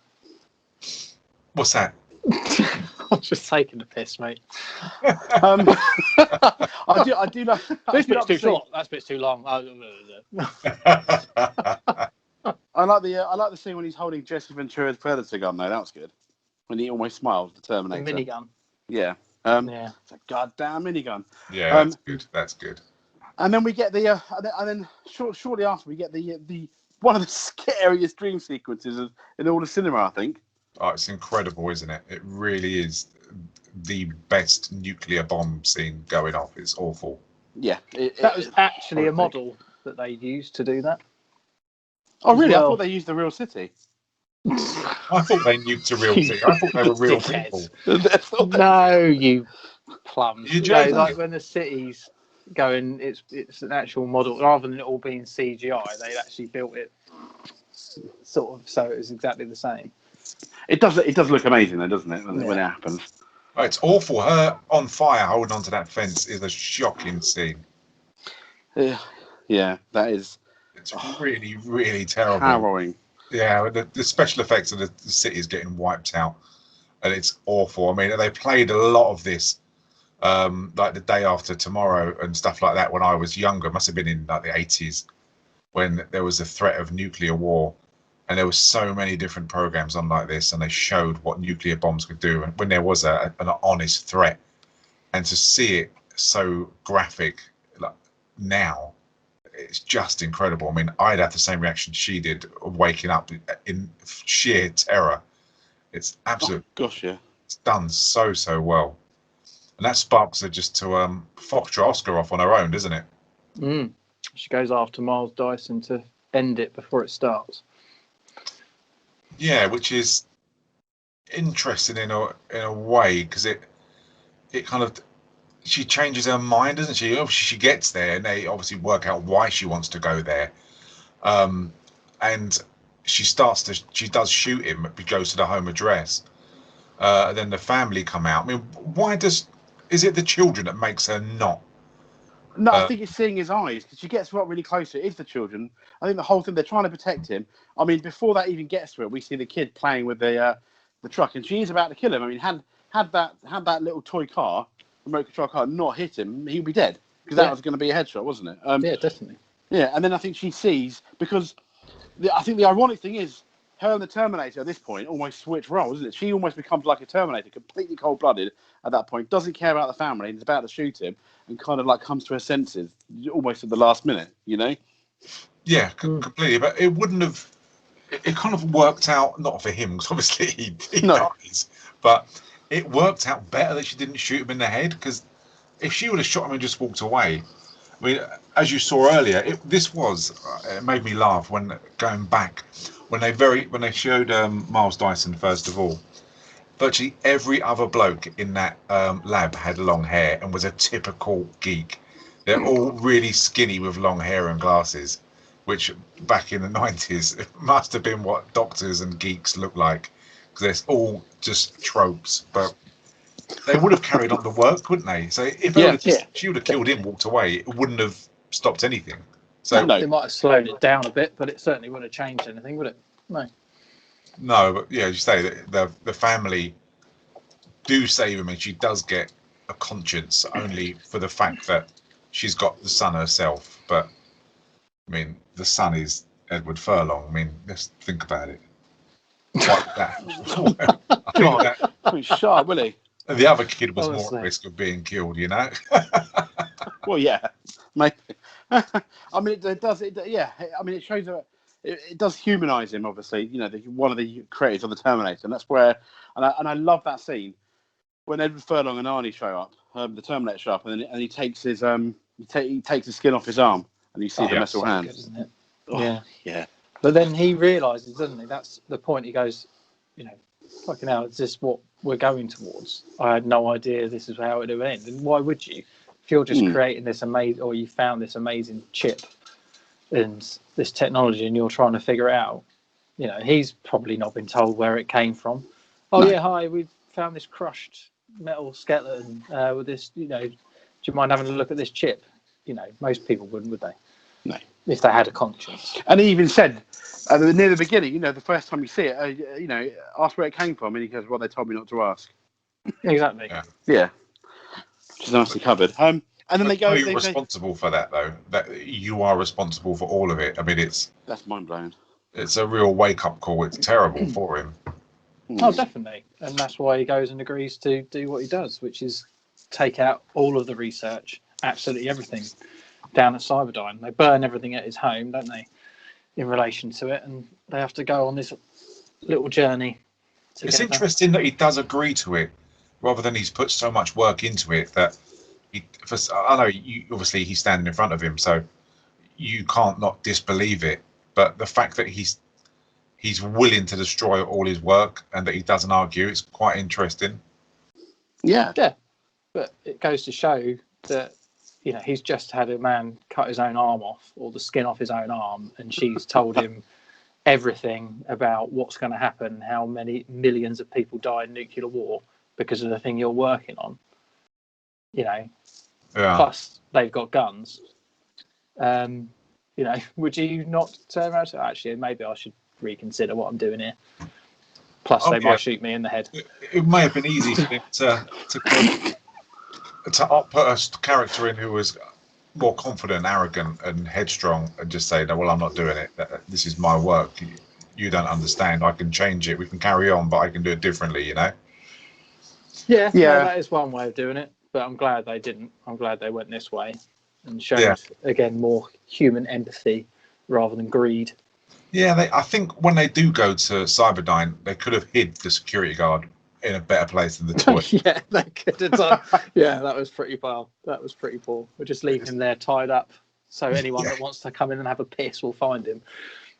What's that? I'm just taking the piss, mate. I do like This bit's too short. That bit's too long. I like the scene when he's holding Jesse Ventura's Predator gun though. That was good. When he almost smiles, the Terminator. The minigun. Yeah. Yeah. It's a goddamn minigun. Yeah, that's good. That's good. And then we get the and then shortly after we get the one of the scariest dream sequences in all the cinema, I think. Oh, it's incredible, isn't it? It really is the best nuclear bomb scene going off. It's awful. Yeah. That was actually a model that they used to do that. Oh, really? Well, I thought they used the real city. I thought they nuked a real city. I thought they were real people. No, you plums. You know, like when the city's going, it's an actual model. Rather than it all being CGI, they actually built it sort of so it was exactly the same. It does look amazing though, doesn't it, when it happens? Oh, it's awful. Her on fire holding onto that fence is a shocking scene. Yeah, that is. It's really, really terrible. Harrowing. Yeah, the special effects of the city is getting wiped out, and it's awful. I mean, they played a lot of this, like The Day After Tomorrow and stuff like that when I was younger. It must have been in like the 80s when there was a threat of nuclear war. And there were so many different programs on like this, and they showed what nuclear bombs could do and when there was an honest threat. And to see it so graphic like now, it's just incredible. I mean, I'd have the same reaction she did, waking up in sheer terror. It's absolute. Oh, gosh, yeah. It's done so well, and that sparks her just to Foxtrot Oscar off on her own, doesn't it? She goes after Miles Dyson to end it before it starts. Yeah, which is interesting in a way, because it kind of, she changes her mind, doesn't she? Obviously, she gets there, and they obviously work out why she wants to go there, and she does shoot him, but goes to the home address. Then the family come out. I mean, is it the children that makes her not? No, I think it's seeing his eyes, because she gets really close to it. It's the children. I think the whole thing, they're trying to protect him. I mean, before that even gets to it, we see the kid playing with the truck, and she is about to kill him. I mean, had that little toy car, remote control car, not hit him, he'd be dead, because that was going to be a headshot, wasn't it? Yeah, definitely. Yeah, and then I think she sees, because I think the ironic thing is, her and the Terminator at this point almost switch roles, isn't it? She almost becomes like a Terminator, completely cold-blooded at that point, doesn't care about the family, and is about to shoot him, and kind of like comes to her senses almost at the last minute, you know? Yeah, completely. But it wouldn't have. It kind of worked out, not for him, because obviously he dies, but it worked out better that she didn't shoot him in the head, because if she would have shot him and just walked away, I mean, as you saw earlier, it made me laugh when going back, when they showed Miles Dyson first of all. Virtually every other bloke in that lab had long hair and was a typical geek. They're all really skinny with long hair and glasses, which back in the 90s it must have been what doctors and geeks look like, because they're all just tropes. But they would have carried on the work, wouldn't they? So if she would have killed him, walked away, it wouldn't have stopped anything. So they might have slowed it down a bit, but it certainly wouldn't have changed anything, would it? No, but yeah, as you say, the family do save him, and she does get a conscience only for the fact that she's got the son herself. But I mean, the son is Edward Furlong. I mean, let's think about it. Like that. I think sharp, will he? The other kid was more at risk of being killed, you know. Well, yeah, maybe. I mean, it does. Yeah, I mean, it shows that it does humanize him. Obviously, you know, one of the creators of the Terminator, and that's where. And I love that scene when Edward Furlong and Arnie show up, the Terminator show up, and he takes his he takes the skin off his arm, and you see the metal hand. Good, isn't it? Oh, yeah. But then he realizes, doesn't he? That's the point. He goes, you know, fucking hell, is this what we're going towards? I had no idea this is how it would end. And why would you? If you're just creating this amazing, or you found this amazing chip and this technology, and you're trying to figure it out, you know, he's probably not been told where it came from. Oh, no. Yeah, hi, we found this crushed metal skeleton with this, you know, do you mind having a look at this chip? You know, most people wouldn't, would they? No. If they had a conscience. And he even said, near the beginning, you know, the first time you see it, you know, ask where it came from, and he goes, well, they told me not to ask. Exactly. Yeah. Which is nicely covered. And then they go... You're responsible for that, though. That you are responsible for all of it. I mean, that's mind-blowing. It's a real wake-up call. It's terrible for him. Oh, definitely. And that's why he goes and agrees to do what he does, which is take out all of the research, absolutely everything, down at Cyberdyne. They burn everything at his home, don't they, in relation to it, and they have to go on this little journey. It's interesting that he does agree to it, rather than he's put so much work into it that I know obviously he's standing in front of him, so you can't not disbelieve it. But the fact that he's willing to destroy all his work and that he doesn't argue, it's quite interesting. Yeah. But it goes to show that, you know, he's just had a man cut his own arm off, or the skin off his own arm, and she's told him everything about what's going to happen, how many millions of people die in nuclear war because of the thing you're working on. You know, plus they've got guns. You know, would you not turn around to actually maybe I should reconsider what I'm doing here? Plus, they might shoot me in the head. It may have been easy for him to put a character in who was more confident, arrogant, and headstrong, and just say, "No, well, I'm not doing it. This is my work. You don't understand. I can change it. We can carry on, but I can do it differently." You know? Yeah. No, that is one way of doing it. But I'm glad they didn't. I'm glad they went this way and showed again more human empathy rather than greed. Yeah, I think when they do go to Cyberdyne, they could have hid the security guard in a better place than the toy. Yeah, they could have done. Yeah, that was pretty poor. We'll just leave him there tied up, so anyone that wants to come in and have a piss will find him.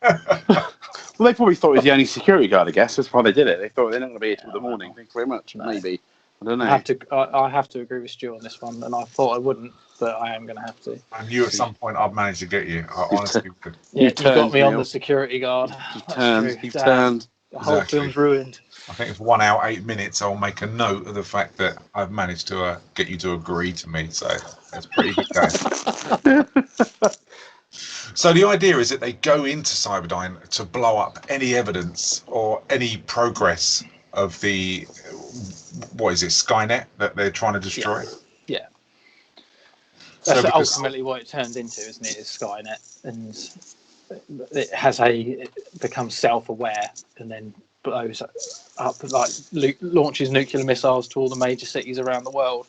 Well, they probably thought he was the only security guard, I guess. That's why they did it. They thought they're not going to be here till the morning. Thank you very much. No. Maybe. I don't know. I have to agree with Stu on this one, and I thought I wouldn't, but I am going to have to. I knew at some point I'd manage to get you. I honestly could. Yeah, You've you got turned, me on Neil. the security guard. You've That's turned. true. You've Damn. turned. The whole Exactly. film's ruined. I think if 1 hour 8 minutes, I'll make a note of the fact that I've managed to get you to agree to me. So that's pretty good going. So the idea is that they go into Cyberdyne to blow up any evidence or any progress of the, what is it, Skynet that they're trying to destroy? Yeah. So That's ultimately what it turned into, isn't it? Is Skynet, and it becomes self-aware and then blows up, like launches nuclear missiles to all the major cities around the world.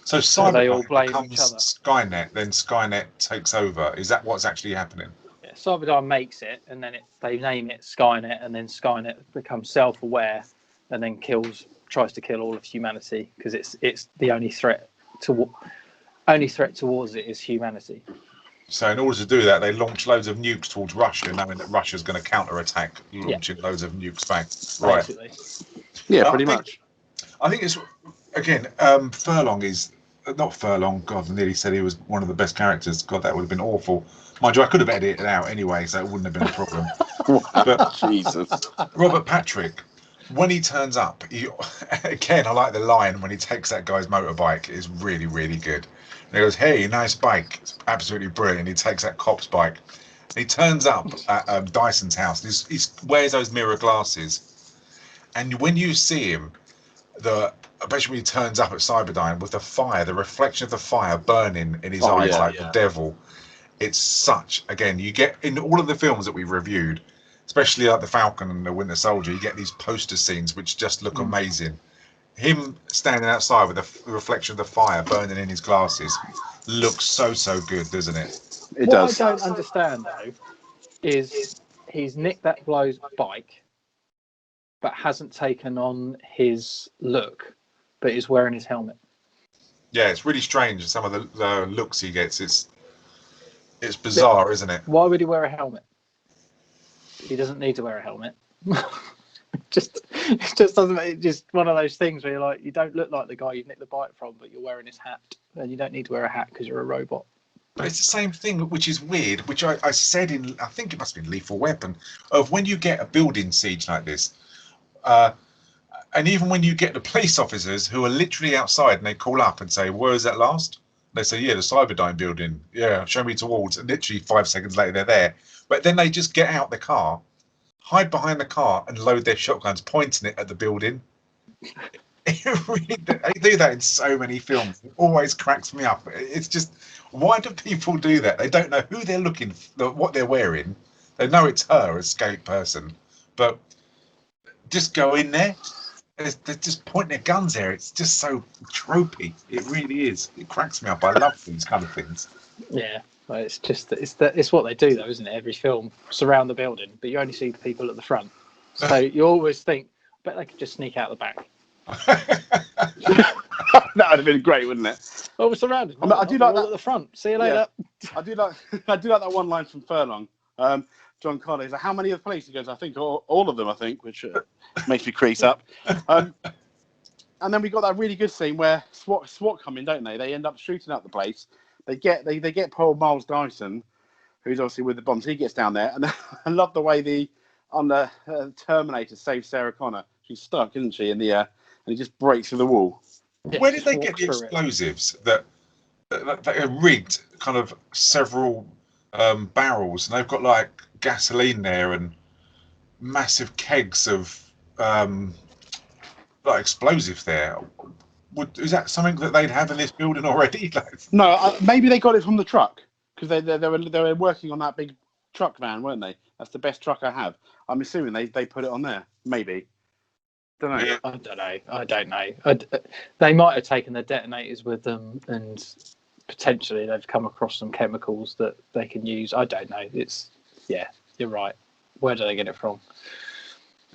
So they all Cyberdyne blame becomes each other. Skynet, then Skynet takes over. Is that what's actually happening? Yeah, Cyberdyne makes it, and then they name it Skynet, and then Skynet becomes self-aware, and then tries to kill all of humanity because it's the only threat towards it is humanity. So in order to do that, they launch loads of nukes towards Russia, knowing that Russia's going to counterattack, launching loads of nukes back. Right. Basically. Yeah, pretty much. I think it's, again, Furlong is, not Furlong, God, I nearly said he was one of the best characters. God, that would have been awful. Mind you, I could have edited it out anyway, so it wouldn't have been a problem. But Jesus. Robert Patrick, when he turns up, again, I like the line when he takes that guy's motorbike. It's really, really good. And he goes, "Hey, nice bike." It's absolutely brilliant. He takes that cop's bike. And he turns up at Dyson's house. He wears those mirror glasses. And when you see him, especially when he turns up at Cyberdyne with the fire, the reflection of the fire burning in his eyes like the devil. It's such, again, you get in all of the films that we've reviewed, especially like the Falcon and the Winter Soldier, you get these poster scenes which just look amazing. Him standing outside with the reflection of the fire burning in his glasses looks so good, doesn't it? It does. What I don't understand though is he's nicked that bloke's bike, but hasn't taken on his look, but is wearing his helmet. Yeah, it's really strange. Some of the looks he gets, it's bizarre, isn't it? Why would he wear a helmet? He doesn't need to wear a helmet. it just doesn't. It's just one of those things where you're like, you don't look like the guy you nicked the bike from, but you're wearing his hat, and you don't need to wear a hat because you're a robot. But it's the same thing, which is weird, which I said in, I think it must have been Lethal Weapon, of when you get a building siege like this, and even when you get the police officers who are literally outside and they call up and say, "Where is that last?" They say, "Yeah, the Cyberdyne building. Yeah, show me towards." And literally 5 seconds later, they're there. But then they just get out the car, hide behind the car, and load their shotguns, pointing it at the building. They do that in so many films. It always cracks me up. It's just, why do people do that? They don't know who they're looking for, what they're wearing. They know it's her, escaped person, but just go in there. They just point their guns there. It's just so tropey. It really is. It cracks me up. I love these kind of things. Yeah, well, it's what they do though, isn't it? Every film surround the building, but you only see the people at the front. So you always think, I bet they could just sneak out the back. That would have been great, wouldn't it? Oh, we're surrounded. I mean, I do like that at the front. See you later. I do like that one line from Furlong. John Connor is like, "How many of the police?" He goes, "I think all of them. I think," which makes me crease up. And then we got that really good scene where SWAT come in, don't they? They end up shooting up the place. They get poor Miles Dyson, who's obviously with the bombs. He gets down there, and I love the way the Terminator saves Sarah Connor. She's stuck, isn't she, in the and he just breaks through the wall. Yeah, where did they get the explosives that are rigged, kind of several barrels, and they've got like gasoline there and massive kegs of like explosives there? Is that something that they'd have in this building already? No, maybe they got it from the truck because they were working on that big truck van, weren't they? That's the best truck I have. I'm assuming they put it on there. Maybe. Don't know. Yeah. I don't know. They might have taken the detonators with them, and potentially they've come across some chemicals that they can use. I don't know. You're right. Where do they get it from?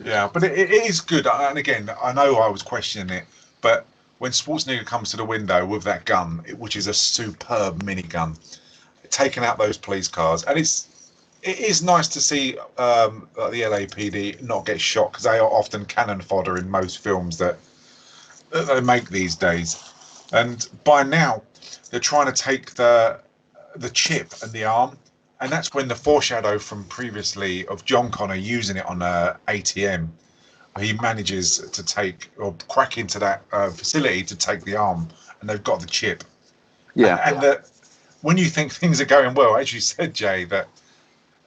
Yeah, but it is good. And again, I know I was questioning it, but when Schwarzenegger comes to the window with that gun, which is a superb minigun, taking out those police cars, and it is nice to see the LAPD not get shot, because they are often cannon fodder in most films that that they make these days. And by now, they're trying to take the chip and the arm, and that's when the foreshadow from previously of John Connor using it on a ATM. He manages to take or crack into that facility to take the arm, and they've got the chip. Yeah. And when you think things are going well, as you said, Jay, that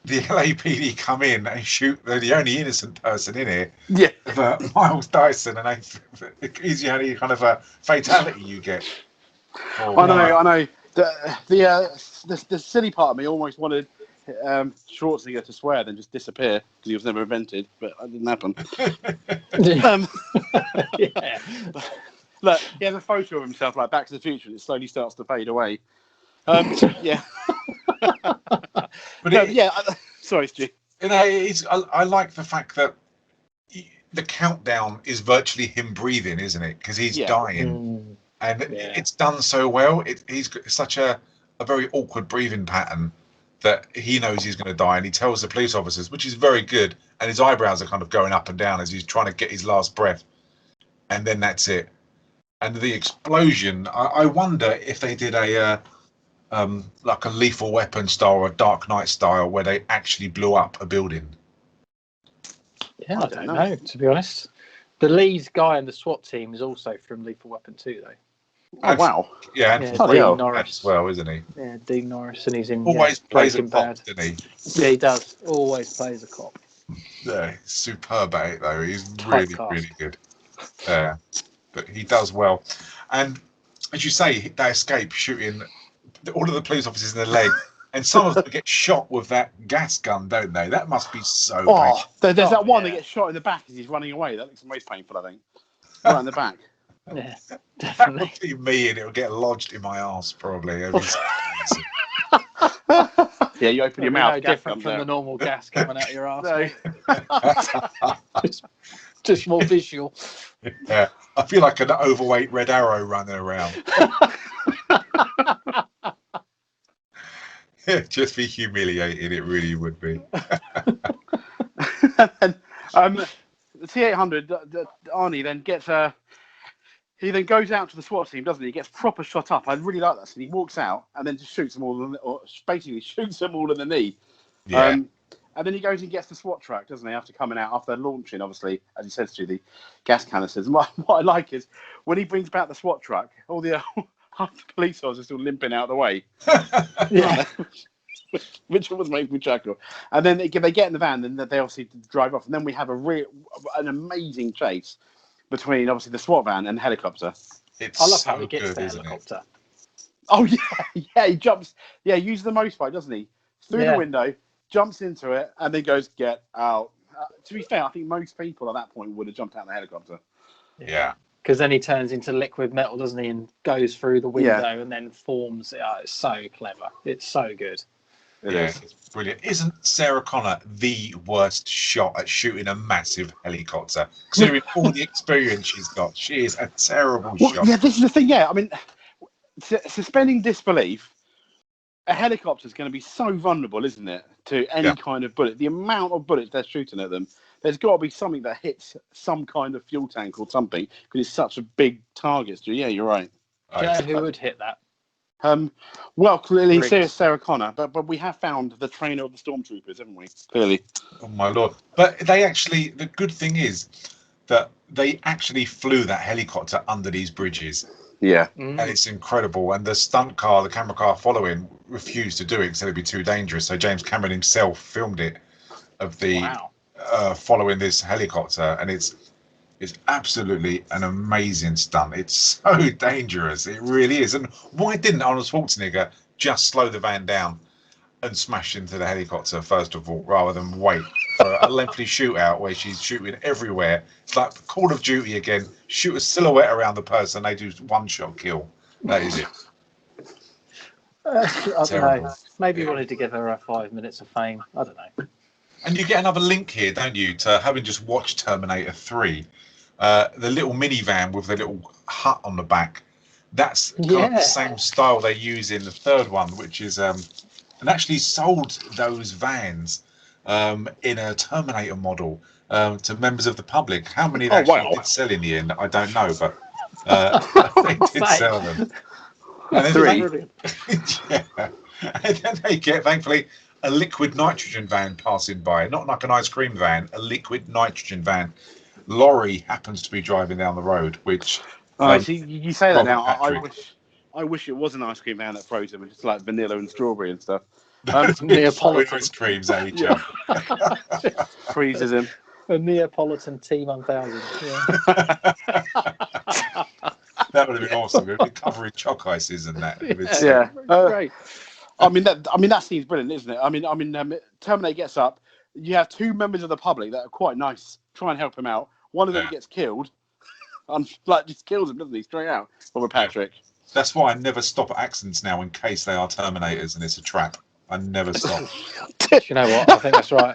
the LAPD come in and shoot the only innocent person in here. Yeah. Miles Dyson, and he's the only kind of a fatality you get. I know. The silly part of me almost wanted Schwarzenegger to swear, then just disappear because he was never invented, but that didn't happen. Yeah. Look, he has a photo of himself like Back to the Future, and it slowly starts to fade away. Yeah. But sorry, Stu. I like the fact that the countdown is virtually him breathing, isn't it? Because he's dying, and it's done so well. He's got such a very awkward breathing pattern that he knows he's going to die, and he tells the police officers, which is very good. And his eyebrows are kind of going up and down as he's trying to get his last breath, and then that's it. And the explosion, I wonder if they did a like a Lethal Weapon style or a Dark Knight style where they actually blew up a building. Yeah, I don't know, to be honest. The lead guy in the SWAT team is also from Lethal Weapon 2, though. Oh, wow. Yeah, Dean Norris as well, isn't he? Yeah, Dean Norris, and he's in always plays a Breaking cop, Bad. doesn't he? Yeah, he does. Always plays a cop. Yeah, he's superb at it, though. He's really, really good. Yeah, but he does well. And as you say, they escape shooting all of the police officers in the leg, and some of them get shot with that gas gun, don't they? That must be so painful. There's that one that gets shot in the back as he's running away. That looks most painful, I think. Right in the back. Yeah, That definitely. would be me, and it'll get lodged in my arse probably. Yeah, you open your mouth. No different from the normal gas coming out of your arse. No. just more visual. Yeah, I feel like an overweight Red Arrow running around. Just be humiliating, it really would be. And, the T-800, Arnie then gets he then goes out to the SWAT team, doesn't he? He gets proper shot up. I really like that scene. He walks out and then just shoots them all, or basically shoots them all in the knee. Yeah. And then he goes and gets the SWAT truck, doesn't he? After coming out, after launching, obviously, as he says to the gas canisters. And what I like is when he brings back the SWAT truck, all the half the police officers are still limping out of the way. Yeah. Which always makes me chuckle. And then they get in the van, and they obviously drive off. And then we have an amazing chase between obviously the SWAT van and the helicopter. I love how he gets the helicopter. Oh yeah, he jumps. Yeah, he uses the motorbike, doesn't he? Through the window, jumps into it, and then goes get out. To be fair, I think most people at that point would have jumped out of the helicopter. Yeah. Because then he turns into liquid metal, doesn't he, and goes through the window and then forms. It's so clever. It's so good. It is. It's brilliant. Isn't Sarah Connor the worst shot at shooting a massive helicopter? Considering all the experience she's got, she is a terrible shot. Yeah, this is the thing. Yeah, I mean, suspending disbelief, a helicopter is going to be so vulnerable, isn't it, to any kind of bullet? The amount of bullets they're shooting at them, there's got to be something that hits some kind of fuel tank or something because it's such a big target. So yeah, you're right. Do you know who would hit that? Well, clearly Sarah Connor, but we have found the trainer of the stormtroopers, haven't we? Clearly. Oh my lord! But the good thing is that they actually flew that helicopter under these bridges. Yeah. And it's incredible. And the stunt car, the camera car following, refused to do it because it'd be too dangerous. So James Cameron himself filmed it of the following this helicopter, and it's absolutely an amazing stunt. It's so dangerous. It really is. And why didn't Arnold Schwarzenegger just slow the van down and smash into the helicopter first of all, rather than wait for a lengthy shootout where she's shooting everywhere? It's like Call of Duty again. Shoot a silhouette around the person, they do one-shot kill. That is it. I don't know. Maybe he wanted to give her 5 minutes of fame. I don't know. And you get another link here, don't you, to having just watched Terminator 3. The little minivan with the little hut on the back. That's kind of the same style they use in the third one, which is and actually sold those vans in a Terminator model to members of the public. How many they actually did sell in the end, I don't know, but They did sell them. And then Three. And then they get, thankfully, a liquid nitrogen van passing by. Not like an ice cream van, a liquid nitrogen van. Lorry happens to be driving down the road, which... See, you say that Robert now. Patrick. I wish it was an ice cream van that froze them, just like vanilla and strawberry and stuff. Neapolitan ice creams, eh, Yeah. Joe? Freezes him. A Neapolitan T1000. That would have been awesome. It would be covering chalk ices and that. Yeah. Great. I mean that scene's brilliant, isn't it? I mean, Terminator gets up. You have two members of the public that are quite nice, try and help him out. One of them gets killed, and just kills him, doesn't he? Straight out. Robert Patrick. That's why I never stop at accidents now in case they are Terminators and it's a trap. I never stop. You know what? I think that's right.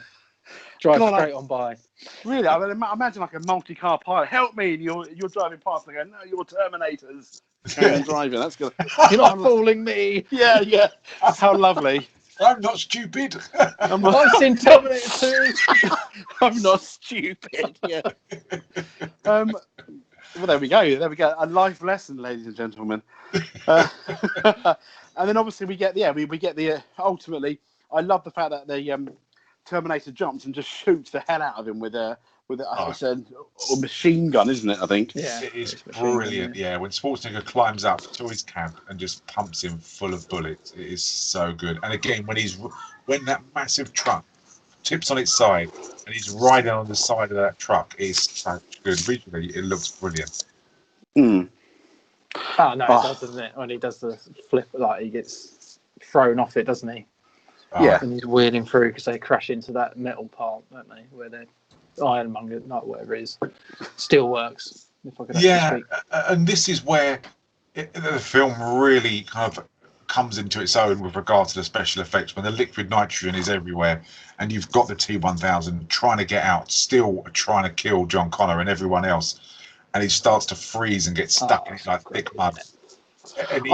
Drive straight on by. Really? I mean, imagine like a multi-car pilot. Help me! And you're driving past and I go, no, you're Terminators. Carry on driving. That's good. You're not fooling me. Yeah. How lovely. I'm not stupid. I've seen Terminator 2. I'm not stupid. Yeah. Well, there we go. A life lesson, ladies and gentlemen. And then obviously we get the ultimately. I love the fact that the Terminator jumps and just shoots the hell out of him with a machine gun, isn't it? I think. Yeah. It is brilliant. Yeah, when Schwarzenegger climbs up to his cab and just pumps him full of bullets, it is so good. And again, when that massive truck tips on its side and he's riding on the side of that truck, it's such good. Visually, it looks brilliant. Mm. Oh no, it does, doesn't it? When he does the flip, like he gets thrown off it, doesn't he? Yeah. And he's wheeling through because they crash into that metal part, don't they? Where the ironmonger, not whatever it is, steel works. If I could actually speak. And this is where the film really kind of comes into its own with regard to the special effects, when the liquid nitrogen is everywhere and you've got the T-1000 trying to get out, still trying to kill John Connor and everyone else, and he starts to freeze and get stuck in like thick mud. And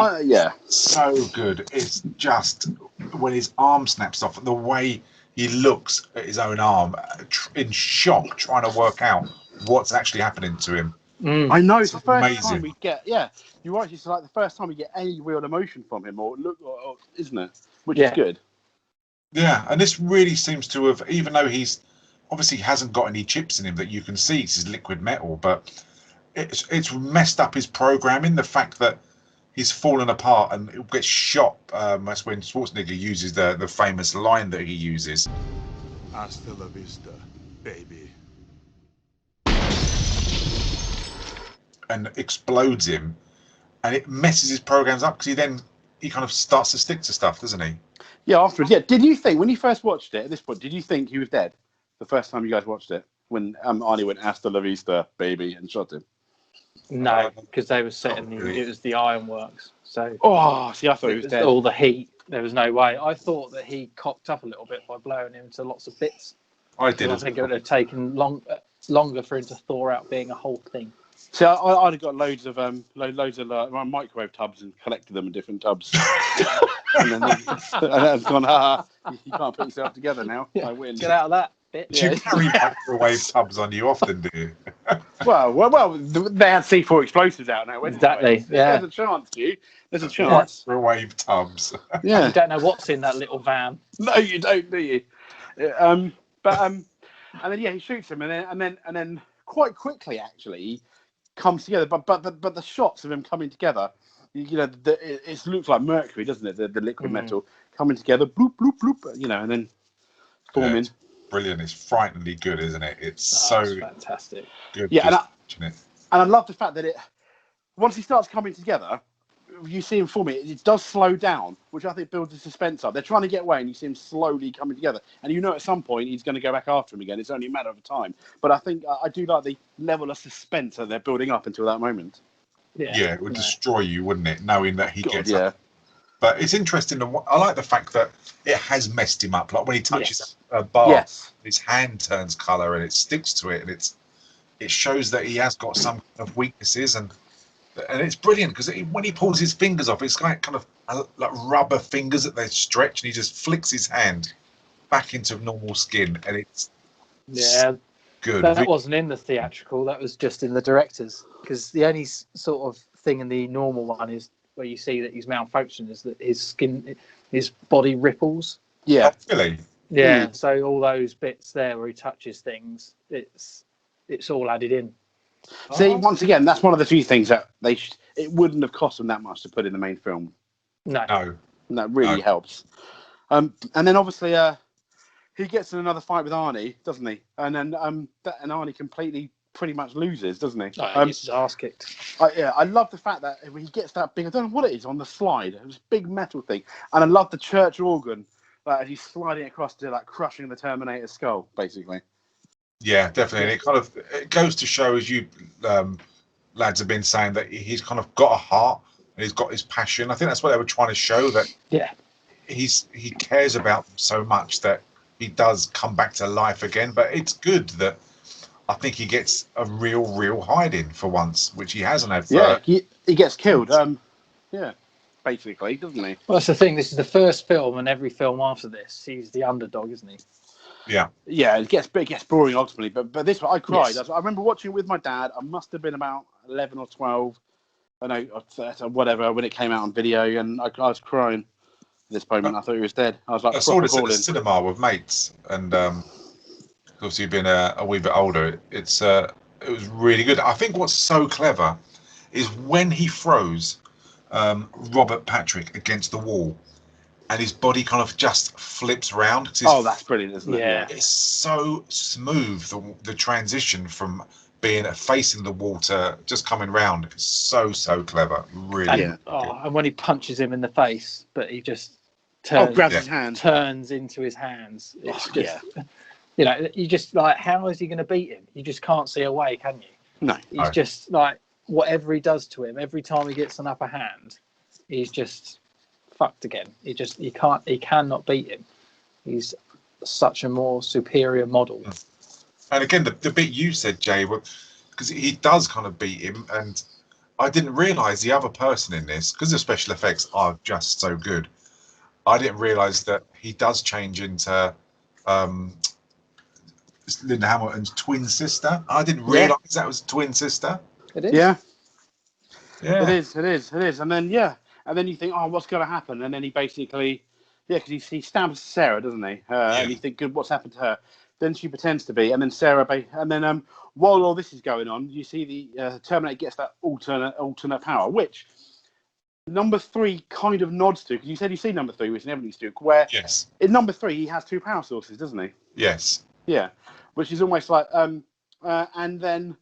so good. It's just when his arm snaps off, the way he looks at his own arm in shock, trying to work out what's actually happening to him. I know, it's the first amazing. time we get, you're right, it's like the first time we get any real emotion from him, or isn't it? Which is good. Yeah, and this really seems to have, even though he's obviously hasn't got any chips in him that you can see, it's his liquid metal, but it's messed up his programming, the fact that he's fallen apart and it gets shot. That's when Schwarzenegger uses the famous line that he uses. Hasta la vista, baby. And explodes him, and it messes his programs up because he kind of starts to stick to stuff, doesn't he? Yeah, afterwards. Yeah. Did you think when you first watched it at this point? Did you think he was dead the first time you guys watched it? When Arnie went "Hasta la vista, baby" and shot him. No, because they were setting it was the ironworks. So I thought he was dead. All the heat. There was no way. I thought that he cocked up a little bit by blowing him to lots of bits. I did. I think it would have taken longer for him to thaw out being a whole thing. See, I'd have got loads of microwave tubs and collected them in different tubs. and it's gone, you can't put yourself together now. Yeah. I win. Get out of that bit. Do you carry microwave tubs on you often, do you? Well, they had C4 explosives out now. Exactly. Yeah. There's a chance, There's a chance. Microwave tubs. Yeah. You don't know what's in that little van. No, you don't, do you? And then he shoots him, and then quite quickly actually comes together. But the shots of him coming together, it looks like mercury, doesn't it? The liquid metal coming together, bloop bloop bloop, and then forming. It's brilliant. It's frighteningly good, isn't it? It's fantastic. Good. Yeah, and I love the fact that once he starts coming together, you see him forming it does slow down, which I think builds the suspense up. They're trying to get away and you see him slowly coming together, and at some point he's going to go back after him again. It's only a matter of time. But I think I do like the level of suspense that they're building up until that moment. Yeah, it would destroy you, wouldn't it, knowing that he gets up. But it's interesting. I like the fact that it has messed him up. Like when he touches a bar, his hand turns colour and it sticks to it, and it shows that he has got some kind of weaknesses, and it's brilliant because when he pulls his fingers off, it's like kind of like rubber fingers that they stretch, and he just flicks his hand back into normal skin, and it's good. That wasn't in the theatrical. That was just in the director's. Because the only sort of thing in the normal one is where you see that he's malfunctioning is that his body ripples. Yeah. Oh, really? Yeah. So all those bits there where he touches things, it's all added in. See, once again, that's one of the few things that it wouldn't have cost them that much to put in the main film. No. And that really helps. And then obviously he gets in another fight with Arnie, doesn't he? And then and Arnie pretty much loses, doesn't he? Oh, he gets his ass kicked. I love the fact that when he gets that big, I don't know what it is on the slide. It was a big metal thing, and I love the church organ as he's sliding across to crushing the Terminator's skull, basically. Yeah, definitely. And it goes to show, as you lads have been saying, that he's kind of got a heart and he's got his passion. I think that's what they were trying to show, that he cares about them so much that he does come back to life again. But it's good that I think he gets a real hiding for once, which he hasn't had. He gets killed. Basically, doesn't he? Well, that's the thing. This is the first film, and every film after this, he's the underdog, isn't he? Yeah. Yeah, it gets boring ultimately, but this one I cried. Yes. I remember watching it with my dad. I must have been about 11 or 12, I know, whatever, when it came out on video, and I was crying at this moment. I thought he was dead. I was like, I saw this at the cinema with mates, and obviously being a wee bit older, it was really good. I think what's so clever is when he throws Robert Patrick against the wall, and his body kind of just flips around. That's brilliant, isn't it? Yeah. It's so smooth, the transition from being facing the wall to just coming round. It's so clever, really. And when he punches him in the face, but he just grabs his hand, turns into his hands. It's just, you just like, how is he going to beat him? You just can't see a way, can you? No. He's just like, whatever he does to him, every time he gets an upper hand, he's just fucked again. He cannot beat him. He's such a more superior model. And again, the bit you said, Jay, because he does kind of beat him, and I didn't realise the other person in this, because the special effects are just so good, I didn't realise that he does change into Linda Hamilton's twin sister. I didn't realise that was a twin sister. It is. Yeah. Yeah. It is. And then you think, what's going to happen? And then he basically, because he stabs Sarah, doesn't he? And you think, good, what's happened to her? Then she pretends to be, and then Sarah, and then while all this is going on, you see the Terminator gets that alternate power, which number 3 kind of nods to, because you said you've seen number 3 recently, haven't you, Stu? Where in number 3 he has 2 power sources, doesn't he? Yes. Yeah, which is almost like, and then,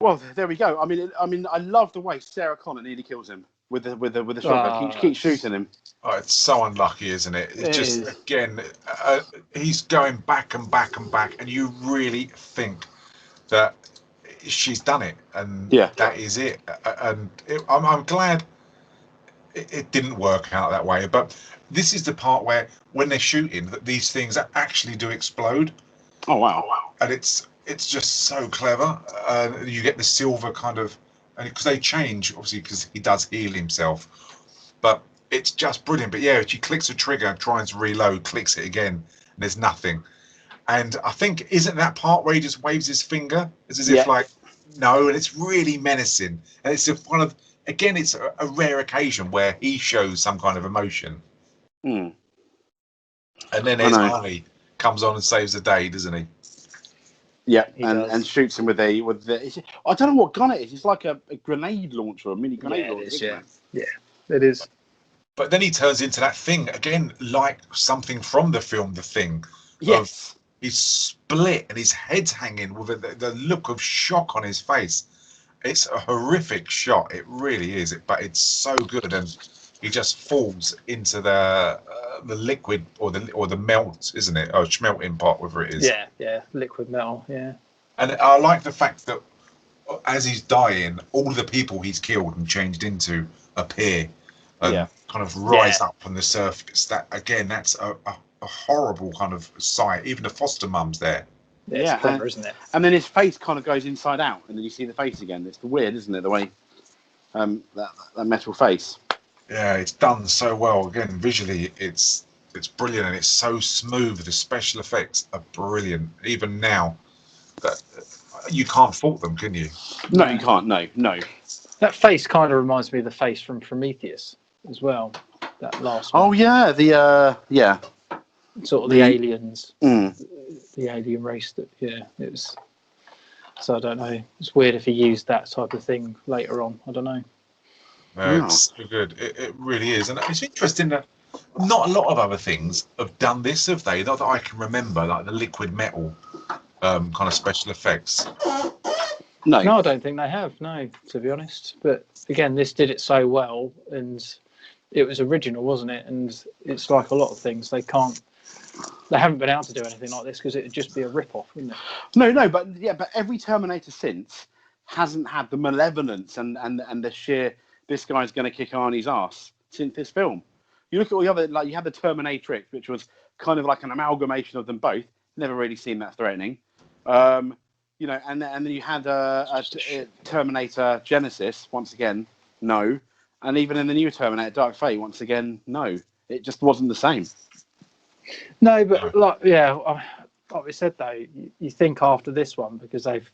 well, there we go. I mean, I love the way Sarah Connor nearly kills him with the shotgun. Keeps shooting him. Oh, it's so unlucky, isn't it? It's just again, he's going back and back and back, and you really think that she's done it, and that is it. And I'm glad it didn't work out that way. But this is the part where, when they're shooting, that these things actually do explode. Oh wow! And it's just so clever. You get the silver kind of, and because they change, obviously, because he does heal himself, but it's just brilliant. But yeah, she clicks a trigger, tries to reload, clicks it again, and there's nothing. And I think, isn't that part where he just waves his finger? It's as if like, no, and it's really menacing. And it's one of, again, it's a rare occasion where he shows some kind of emotion. Mm. And then there's Arnie comes on and saves the day, doesn't he? Yeah, and shoots him with the. I don't know what gun it is. It's like a grenade launcher, a mini grenade launcher. It is. But then he turns into that thing again, like something from the film The Thing. Yes. He's split and his head's hanging with the look of shock on his face. It's a horrific shot. It really is. But it's so good, and he just falls into the liquid or the melt, isn't it? Oh, smelting pot, whatever it is. Yeah, liquid metal. Yeah. And I like the fact that as he's dying, all the people he's killed and changed into appear and kind of rise up from the surface. That again, that's a horrible kind of sight. Even the foster mum's there. Yeah, it's clever, isn't it? And then his face kind of goes inside out, and then you see the face again. It's weird, isn't it? The way that metal face. Yeah, it's done so well. Again, visually, it's brilliant, and it's so smooth. The special effects are brilliant. Even now, that you can't fault them, can you? No, you can't. No. That face kind of reminds me of the face from Prometheus as well. That last one. Oh yeah, yeah. Sort of the aliens, Mm. the alien race. That it was. So I don't know. It's weird if he used that type of thing later on. I don't know. No, it's so good. It really is, and it's interesting that not a lot of other things have done this, have they? Not that I can remember, like the liquid metal kind of special effects. No, I don't think they have. No, to be honest. But again, this did it so well, and it was original, wasn't it? And it's like a lot of things. They haven't been able to do anything like this because it would just be a rip-off, wouldn't it? No, but every Terminator since hasn't had the malevolence and the sheer this guy's going to kick Arnie's ass since this film. You look at all the other, like you had the Terminatrix, which was kind of like an amalgamation of them both. Never really seen that threatening, and then you had a Terminator Genesis once again, no, and even in the new Terminator Dark Fate once again, no. It just wasn't the same. No, but like we said though, you think after this one because they've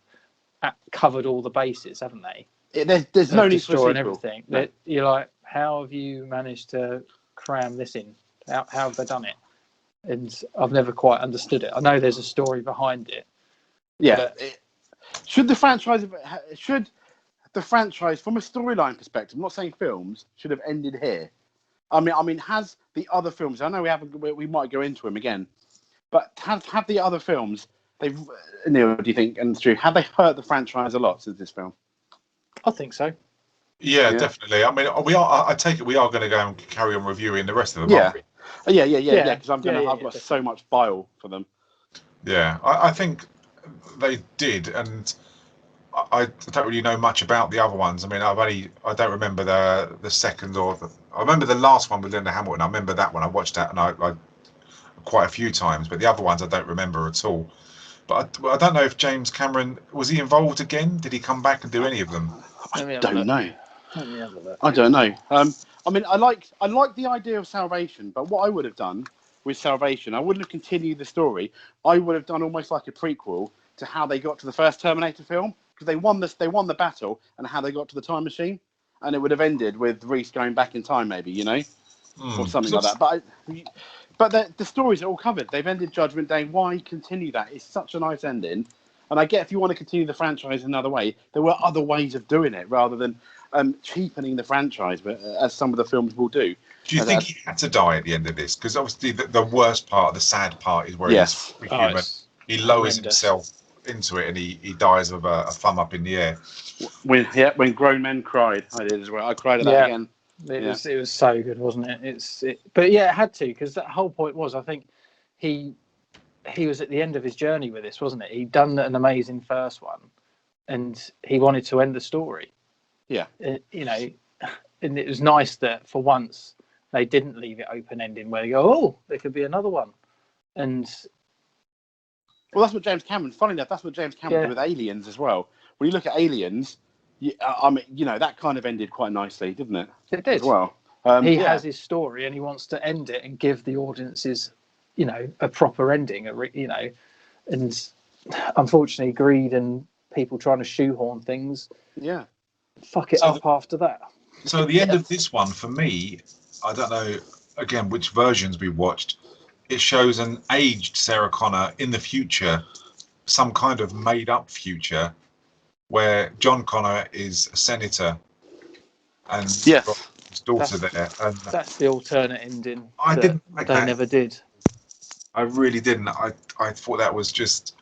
covered all the bases, haven't they? There's no need for a sequel. And everything. No. You're like, how have you managed to cram this in? How have they done it? And I've never quite understood it. I know there's a story behind it. Yeah. Should the franchise, from a storyline perspective, I'm not saying films, should have ended here? I mean, has the other films? I know we might go into them again, but have the other films? Neil, do you think? And it's true. Have they hurt the franchise a lot since this film? I think so. Yeah, definitely. I mean, I take it we are going to go and carry on reviewing the rest of them. Yeah, because I've got so much bile for them. Yeah, I think they did, and I don't really know much about the other ones. I mean, I don't remember the second I remember the last one with Linda Hamilton. I remember that one. I watched that and I quite a few times, but the other ones I don't remember at all. But I don't know if James Cameron was he involved again? Did he come back and do any of them? I don't know. Let me have a look. I don't know. I mean, I like the idea of Salvation, but what I would have done with Salvation, I wouldn't have continued the story. I would have done almost like a prequel to how they got to the first Terminator film, because they won the battle and how they got to the time machine, and it would have ended with Reese going back in time, maybe, or something like that. But the stories are all covered. They've ended Judgment Day. Why continue that? It's such a nice ending. And I get if you want to continue the franchise another way, there were other ways of doing it rather than cheapening the franchise, but as some of the films will do. Do you think he had to die at the end of this? Because obviously the worst part, the sad part, is where he's human. He lowers himself into it and he dies with a thumb up in the air. When grown men cried, I did as well. I cried at that again. It was so good, wasn't it? But it had to, because that whole point was, I think he was at the end of his journey with this, wasn't it? He'd done an amazing first one, and he wanted to end the story. Yeah, and it was nice that for once they didn't leave it open ending where they go, oh, there could be another one, and well, that's what James Cameron. Funny enough, that's what James Cameron did with Aliens as well. When you look at Aliens, that kind of ended quite nicely, didn't it? It did. As well. He has his story and he wants to end it and give the audiences, a proper ending, and unfortunately greed and people trying to shoehorn things. Yeah. Fuck it up after that. So the end of this one, for me, I don't know, again, which versions we watched, it shows an aged Sarah Connor in the future, some kind of made-up future, where John Connor is a senator and got his daughter there. And that's the alternate ending. I didn't like that. They never did. I really didn't. I thought that was just...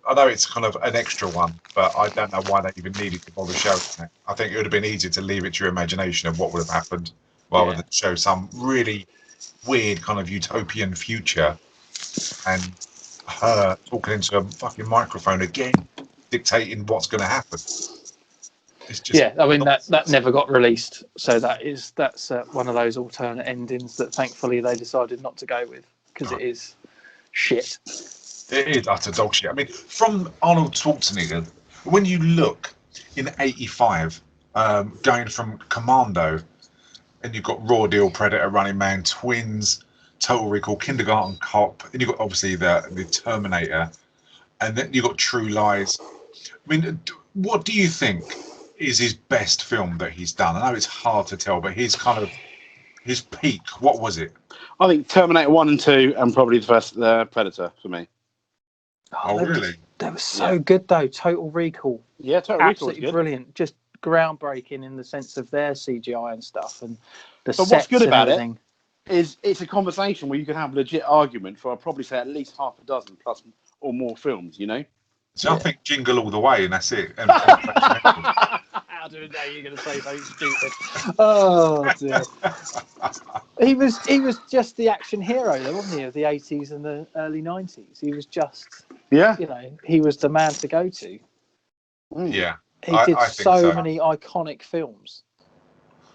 I know it's kind of an extra one, but I don't know why they even needed to bother showing it. I think it would have been easier to leave it to your imagination of what would have happened rather than show some really weird kind of utopian future and her talking into a fucking microphone again, dictating what's going to happen. It's just I mean that never got released, so that's one of those alternate endings that thankfully they decided not to go with, because it is shit. It is utter dog shit. I mean, from Arnold Schwarzenegger, when you look in '85, going from Commando, and you've got Raw Deal, Predator, Running Man, Twins, Total Recall, Kindergarten Cop, and you've got obviously the Terminator, and then you got True Lies. I mean, what do you think is his best film that he's done? I know it's hard to tell, but his peak, what was it? I think Terminator 1 and 2, and probably the first Predator for me. Oh, really? They were so good, though. Total Recall. Yeah, Total Recall was Absolutely good. brilliant. Just groundbreaking in the sense of their CGI and stuff, and the But sets what's good and about everything. it is it's a conversation where you can have a legit argument for, I'd probably say, at least half a dozen plus or more films, you know? So I think Jingle All the Way, and that's it. And How do you know you're going to say something stupid? Oh, dear. He was just the action hero, though, wasn't he, of the 80s and the early 90s? He was just, he was the man to go to. Yeah. He did I think so many iconic films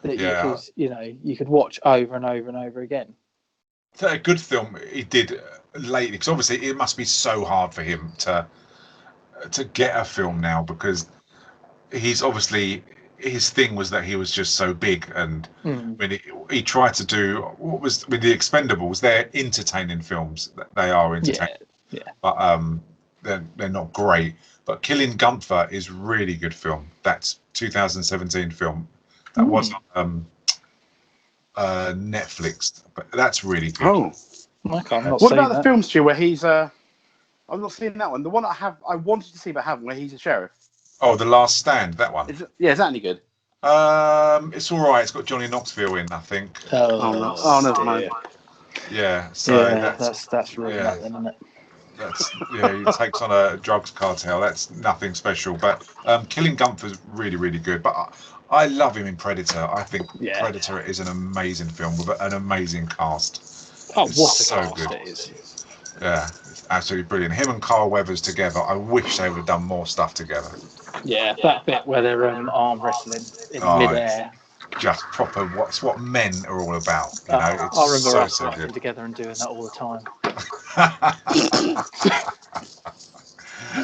that Yeah. you could watch over and over and over again. A good film he did lately, because obviously it must be so hard for him to get a film now, because he's obviously, his thing was that he was just so big, and when he tried to do what was with the Expendables, they're entertaining films. They are entertaining, but they're not great. But Killing Gunther is really good film. That's 2017 film. That was on Netflix, but that's really good. Oh, okay. I'm not what saying about the film, Stu, where he's I've not seen that one. The one I wanted to see but haven't, where he's a sheriff. Oh, The Last Stand, that one. Is that any good? It's all right. It's got Johnny Knoxville in, I think. Oh, never mind. Yeah, so that's really nothing, isn't it? He takes on a drugs cartel. That's nothing special. But Killing Gunther's really, really good. But I love him in Predator. I think Predator is an amazing film with an amazing cast. Oh, It's what a so cast good. it is. Yeah, it's absolutely brilliant. Him and Carl Weathers together. I wish they would have done more stuff together. Yeah, that bit where they're arm wrestling in midair. Just proper. What's what men are all about. You know, I remember so us working good. together and doing that all the time.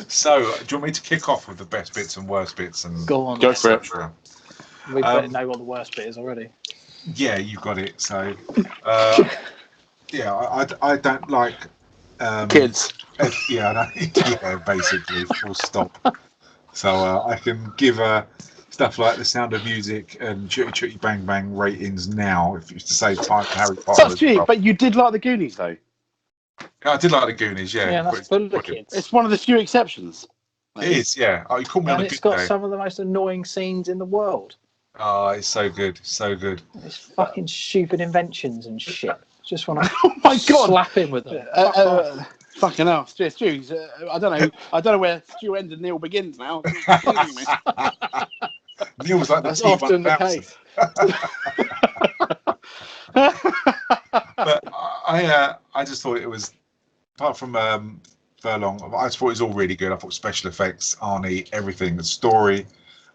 So, do you want me to kick off with the best bits and worst bits? And Go on. Go for it. We better know what the worst bit is already. Yeah, you got it. So, I don't like kids. Yeah, basically, full stop. So I can give stuff like The Sound of Music and Chitty Chitty Bang Bang ratings now, if you used to save time for Harry Potter. That's cheap, but you did like the Goonies, though. I did like the Goonies, yeah. Yeah, that's full of kids. It's one of the few exceptions. It is, yeah. Oh, you called me on a good day. It's got some of the most annoying scenes in the world. Oh, it's so good, so good. It's fucking stupid inventions and shit. Just want to slap him with them. Fucking hell, Stu. I don't know where Stu ends and Neil begins now. Neil was like that's often the case. But I just thought it was, apart from Furlong, I just thought it was all really good. I thought special effects, Arnie, everything, the story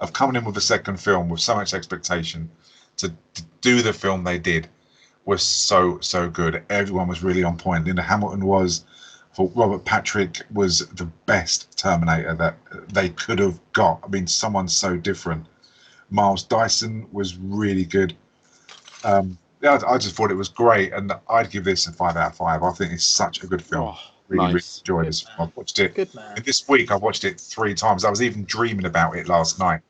of coming in with the second film with so much expectation to do the film they did was so good. Everyone was really on point. Linda Hamilton was. I thought Robert Patrick was the best Terminator that they could have got. I mean, someone so different. Miles Dyson was really good. I just thought it was great, and I'd give this a 5 out of 5. I think it's such a good film. Really enjoyed this. I've watched it. Good man. And this week I've watched it 3 times. I was even dreaming about it last night.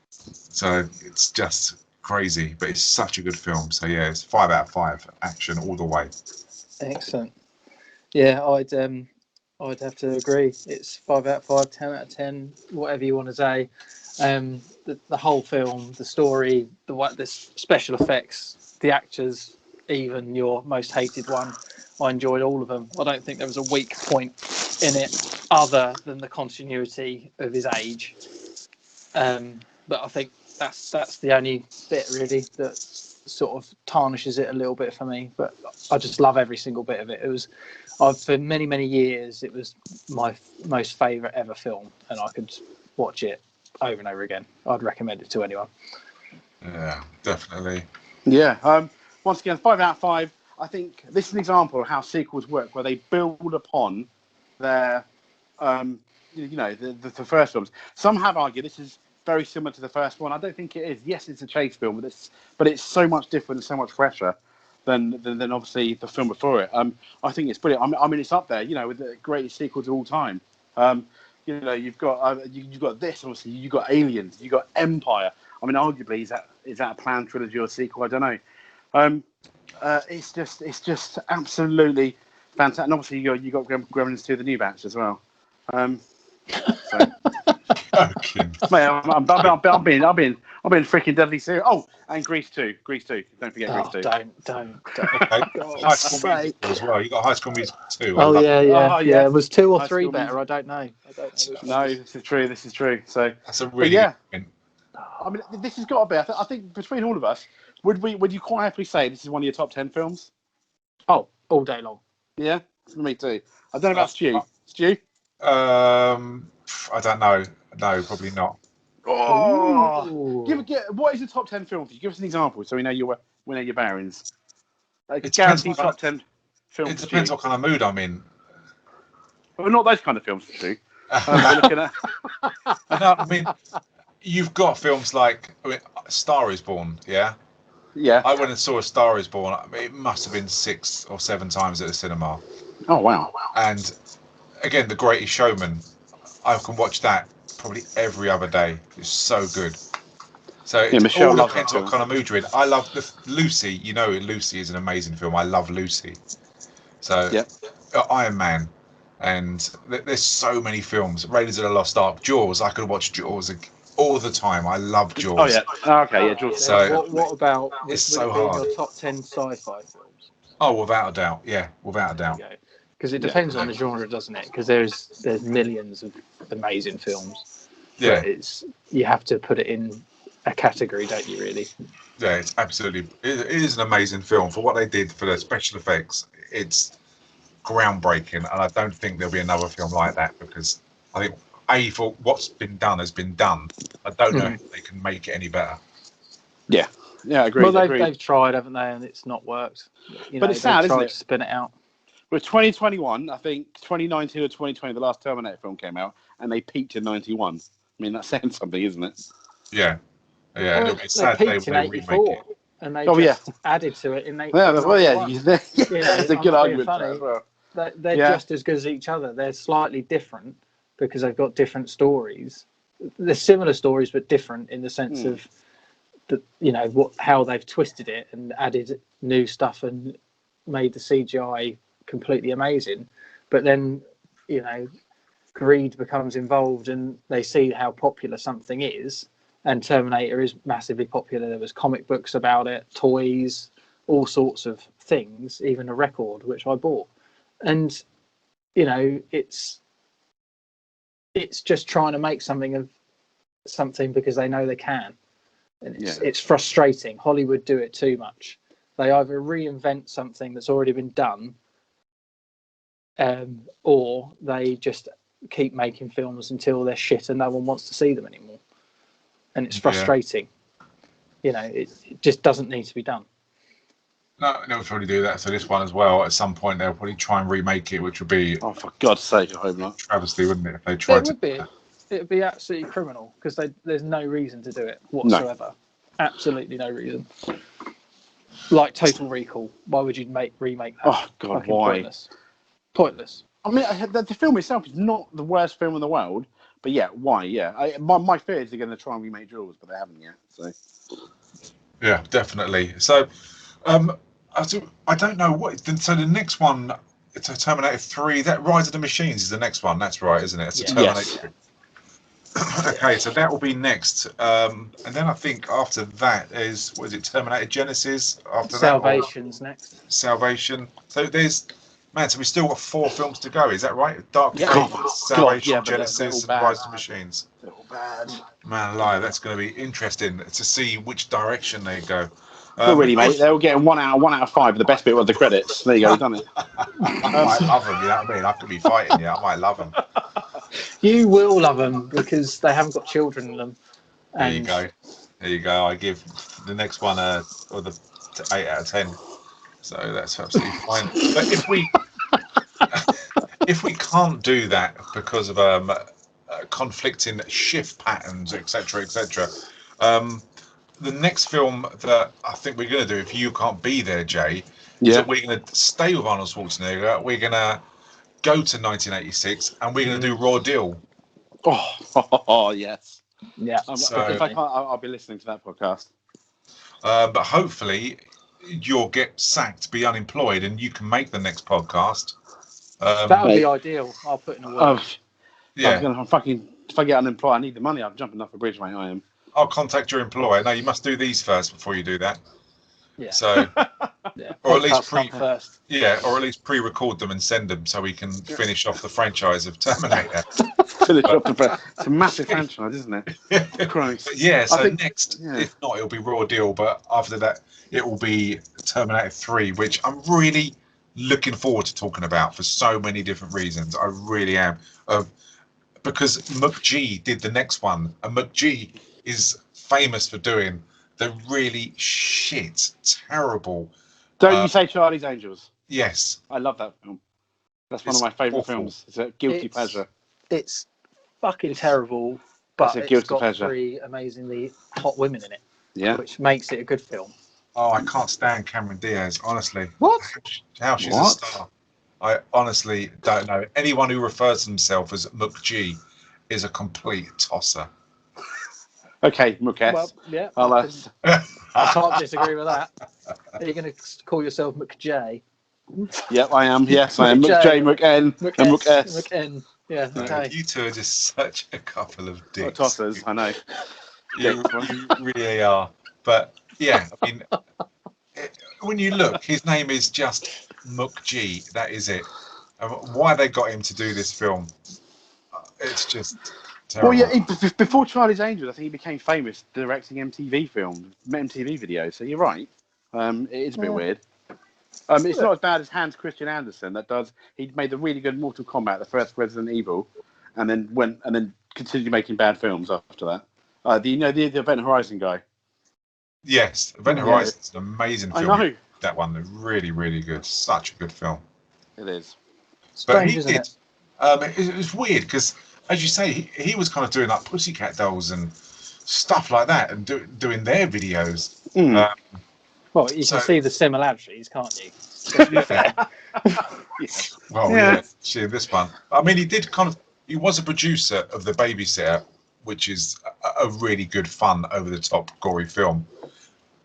So it's just crazy, but it's such a good film. So yeah, it's 5 out of 5. Action all the way. Excellent. Yeah, I'd have to agree. It's 5 out of 5, 10 out of 10, whatever you want to say. The whole film, the story, the special effects, the actors, even your most hated one, I enjoyed all of them. I don't think there was a weak point in it other than the continuity of his age. But I think that's the only bit really that sort of tarnishes it a little bit for me. But I just love every single bit of it. For many years, it was my most favourite ever film, and I could watch it over and over again. I'd recommend it to anyone. Yeah, definitely. Yeah. Once again, 5 out of 5. I think this is an example of how sequels work, where they build upon their, the first films. Some have argued this is very similar to the first one. I don't think it is. Yes, it's a chase film, but it's so much different and so much fresher than obviously the film before it. I think it's brilliant. I mean, it's up there, with the greatest sequels of all time. You know, you've got this. Obviously, you've got Aliens. You've got Empire. I mean, arguably, is that a planned trilogy or sequel? I don't know. It's just absolutely fantastic. And obviously, you got Gremlins 2, the new batch as well. So, Okay. mate, I'm being freaking deadly serious. Oh, and Grease 2. Don't forget Grease 2. Don't. High School Musical as well. You got High School Musical 2. Oh yeah. Oh, yeah. Was 2 or High 3 School better? I don't know. No, this is true. So That's a really yeah. good point. I mean, this has got to be. I think between all of us, would you quite happily say this is one of your top 10 films? Oh, all day long. Yeah, me too. I don't know about Stu. Stu? I don't know. No, probably not. Oh, what is the top 10 film for you? Give us an example so we know your bearings. Guaranteed top 10 films. It depends what kind of mood I'm in. Well, not those kind of films, Stu. We're looking at. No, I mean, you've got films like Star is Born, yeah? Yeah. I went and saw A Star is Born. It must have been 6 or 7 times at the cinema. Oh, wow. And again, The Greatest Showman, I can watch that probably every other day. It's so good. So it all depends what kind of mood you're in. I love Lucy. You know, Lucy is an amazing film. I love Lucy. So Iron Man. And there's so many films. Raiders of the Lost Ark, Jaws. I could watch Jaws all the time. I love Jaws. Oh yeah. Okay, yeah, Jaws. So what about it's so hard. Your top 10 sci-fi films? Oh, without a doubt. Yeah, without a doubt. Because it depends on the genre, doesn't it? Because there's millions of amazing films. Yeah. But you have to put it in a category, don't you? Really? Yeah, it's absolutely. It is an amazing film for what they did for the special effects. It's groundbreaking, and I don't think there'll be another film like that because I think for what's been done has been done. I don't know if they can make it any better. Yeah, I agree. Well, they've tried, haven't they? And it's not worked. But it's sad, isn't it? To spin it out. With 2021, I think 2019 or 2020, the last Terminator film came out, and they peaked in 91. I mean, that's saying something, isn't it? Yeah. Well, it'll be sad they peaked in remake 84, it. and they added to it in 84. It's a good argument. Funny. They're just as good as each other. They're slightly different because they've got different stories. They're similar stories, but different in the sense of how they've twisted it and added new stuff and made the CGI completely amazing. But then, greed becomes involved, and they see how popular something is. And Terminator is massively popular. There was comic books about it, toys, all sorts of things, even a record which I bought. And it's just trying to make something of something because they know they can, and it's frustrating. Hollywood do it too much. They either reinvent something that's already been done, or they just keep making films until they're shit and no one wants to see them anymore. And it's frustrating. It just doesn't need to be done. No, they'll probably do that. So this one as well, at some point, they'll probably try and remake it, which would be... Oh, for God's sake, I hope not. Travesty, wouldn't it, if they tried to... It would be absolutely criminal, because there's no reason to do it whatsoever. No. Absolutely no reason. Like Total Recall. Why would you remake that? Oh, God, why? Pointless. I mean, the film itself is not the worst film in the world, but why? Yeah. My fear is they're going to try and remake Jaws, but they haven't yet, so... Yeah, definitely. So... I don't know what. So the next one, it's a Terminator 3. That Rise of the Machines is the next one. That's right, isn't it? It's a Terminator. Yes. Okay, so that will be next, and then I think after that is Terminator Genesis? After Salvation's next. Salvation. So so we still got 4 films to go. Is that right? Dark Fate, Salvation, Genesis, and Rise of the Machines. They're all bad. Man alive, that's going to be interesting to see which direction they go. Not really, mate. They're all getting 1 out of 5. The best bit was the credits. There you go, done it. I might love them, you know what I mean? I could be fighting you. I might love them. You will love them because they haven't got children in them. There you go. I give the next one a 8 out of 10. So that's absolutely fine. But if we can't do that because of conflicting shift patterns, etc., the next film that I think we're going to do, if you can't be there, Jay, is that we're going to stay with Arnold Schwarzenegger. We're going to go to 1986 and we're going to do Raw Deal. Oh, yes. Yeah. If I can't, I'll be listening to that podcast. But hopefully you'll get sacked, be unemployed, and you can make the next podcast. That would be ideal. I'll put in a word. Yeah. If I get unemployed, I need the money. I'm jumping off a bridge, mate. I am. I'll contact your employer. No, you must do these first before you do that. Yeah. So, yeah. or at least first. Yeah, or at least pre-record them and send them so we can finish off the franchise of Terminator. It's a massive franchise, isn't it? Christ. But yeah, so next, if not, it'll be Raw Deal. But after that, it will be Terminator 3, which I'm really looking forward to talking about for so many different reasons. I really am. Because McG did the next one, and McG is famous for doing the really shit, terrible. Don't you say Charlie's Angels? Yes. I love that film. That's one of my favourite films. It's a guilty pleasure. It's fucking terrible, but it's got 3 amazingly hot women in it. Yeah. Which makes it a good film. Oh, I can't stand Cameron Diaz, honestly. What? How she's a star. I honestly don't know. Anyone who refers to himself as McG is a complete tosser. Okay, Mukesh. Well, yeah. I can't disagree with that. Are you going to call yourself McJ? Yep, I am. Yes, I am. McJ, McN, and McS. McN. Yeah, okay. You two are just such a couple of dicks. Tossers, I know. You really are. But yeah, I mean, when you look, his name is just McG. That is it. And why they got him to do this film, it's just terrible. Well, yeah, before Charlie's Angels, I think he became famous directing MTV films, MTV videos. So you're right. It is a bit weird. It's not as bad as Hans Christian Andersen. He made the really good Mortal Kombat, the first Resident Evil, and then continued making bad films after that. The Event Horizon guy. Yes, Event Horizon is an amazing film. I know. That one, really, really good. Such a good film. It is. Strange, isn't it? It was weird because, as you say, he was kind of doing like Pussycat Dolls and stuff like that, and doing their videos. Well, you can see the similarities, can't you? Well, yeah. See this one. I mean, he was a producer of The Babysitter, which is a really good, fun, over-the-top, gory film.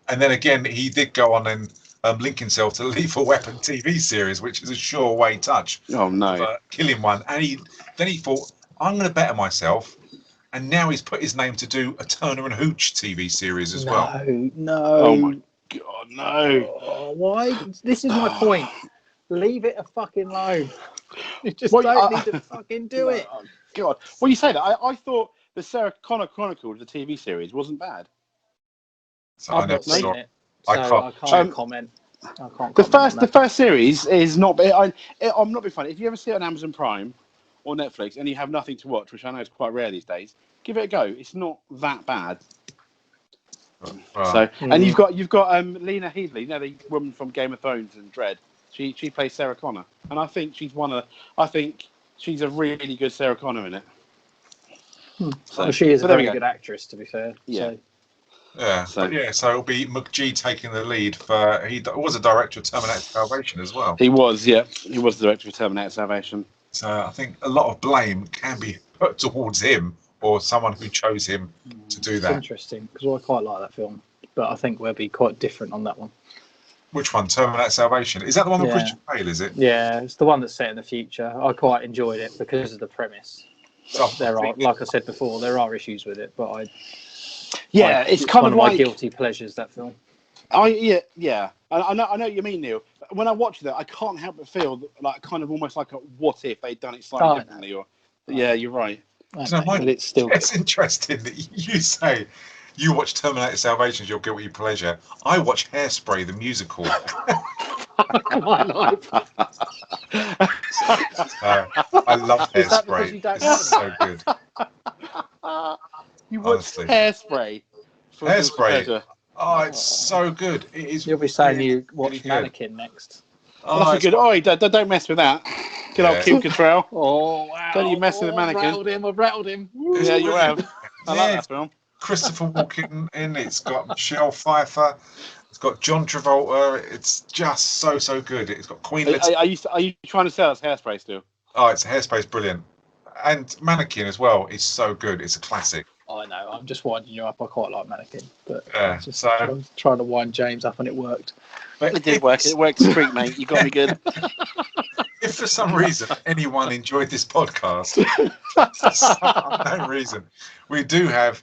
And then again, he did go on and link himself to the Lethal Weapon TV series, which is a sure way touch. Oh no! Killing one, and then he thought, I'm going to better myself, and now he's put his name to do a Turner and Hooch TV series as well. No. Oh my God, no! Oh, why? This is my point. Leave it a fucking alone. You just don't need to fucking do it. Oh, God, well, you say that. I thought the Sarah Connor Chronicles, the TV series, wasn't bad. So I've not seen it. So I can't comment. The first series is not. I'm not being funny. If you ever see it on Amazon Prime or Netflix and you have nothing to watch, which I know is quite rare these days, give it a go. It's not that bad. And you've got Lena Headley, the woman from Game of Thrones and Dread. She plays Sarah Connor, and I think she's she's a really good Sarah Connor in it. So she is a very good actress, to be fair. Yeah. So. So it'll be McG taking the lead for. He was a director of Terminator Salvation as well. He was the director of Terminator Salvation. So I think a lot of blame can be put towards him or someone who chose him to do that. It's interesting because I quite like that film, but I think we'll be quite different on that one. Which one? Terminator Salvation. Is that the one with Christian Bale? Is it? Yeah, it's the one that's set in the future. I quite enjoyed it because of the premise. Like I said before, there are issues with it, but it's kind of one of my guilty pleasures. That film. I know what you mean, Neil. When I watch that, I can't help but feel like kind of almost like a what if they'd done it slightly differently. You're right. But it's still. It's interesting that you say you watch Terminator Salvation as your guilty pleasure. I watch Hairspray the musical. My life. I love Hairspray. It's so good. You watch Hairspray. Hairspray. Oh, it's so good. It is. You'll be saying you watch Mannequin next. Oh, that's good. Oh, don't mess with that. Good old Kim Cattrall. Oh, wow. Don't you mess with the Mannequin. I've rattled him. Yeah, you have. I like that film. Christopher Walken in. It's got Michelle Pfeiffer. It's got John Travolta. It's just so good. It's got Queen Latifah. Are you trying to sell us Hairspray still? Oh, it's Hairspray, brilliant, and Mannequin as well. It's so good. It's a classic. I know. I'm just winding you up. I quite like Mannequin, but Yeah, just so- trying to wind James up, and it worked. But It did work. It worked a treat, mate. You got me good. If for some reason anyone enjoyed this podcast, for some unknown reason, we do have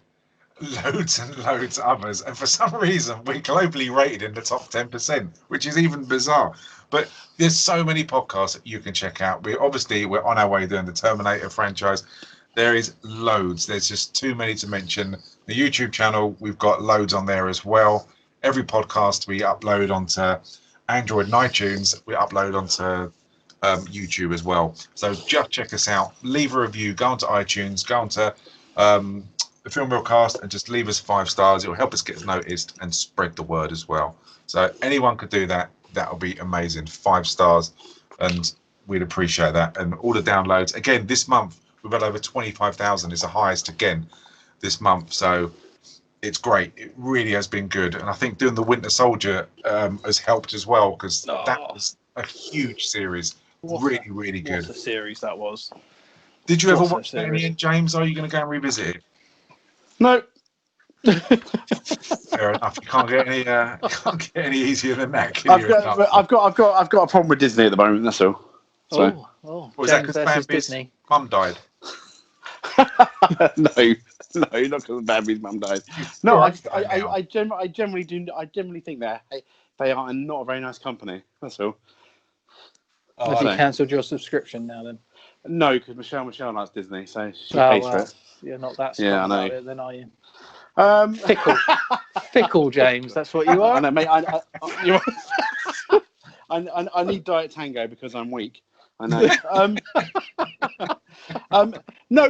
loads and loads of others, and for some reason we're globally rated in the top 10%, which is even bizarre. But there's so many podcasts that you can check out. We're on our way doing the Terminator franchise. There is loads. There's just too many to mention. The YouTube channel, we've got loads on there as well. Every podcast we upload onto Android and iTunes, we upload onto YouTube as well. So just check us out. Leave a review. Go onto iTunes. Go onto the Filmreelcast and just leave us 5 stars. It will help us get noticed and spread the word as well. So anyone could do that. That would be amazing. 5 stars, and we'd appreciate that. And all the downloads. Again, this month we've had over 25,000. It's the highest again this month. So it's great. It really has been good. And I think doing the Winter Soldier has helped as well, because that was a huge series. Really good. What a series that was. Did you ever What a watch that, series. Ian? James? Are you going to go and revisit it? No. Fair enough. You can't get any easier than that. Can you? I've got a problem with Disney at the moment. That's all. So. Was that James because versus Bambi's Disney. mum died? No, not because Bambi's mum died. No, I generally think they are not a very nice company. That's all. Have you cancelled your subscription now then? No, because Michelle likes Disney, so she pays for it. You're not that Yeah, I strong know. about it then, are you? Fickle, James. That's what you are. I know, mate. I need Diet Tango because I'm weak. I know. No.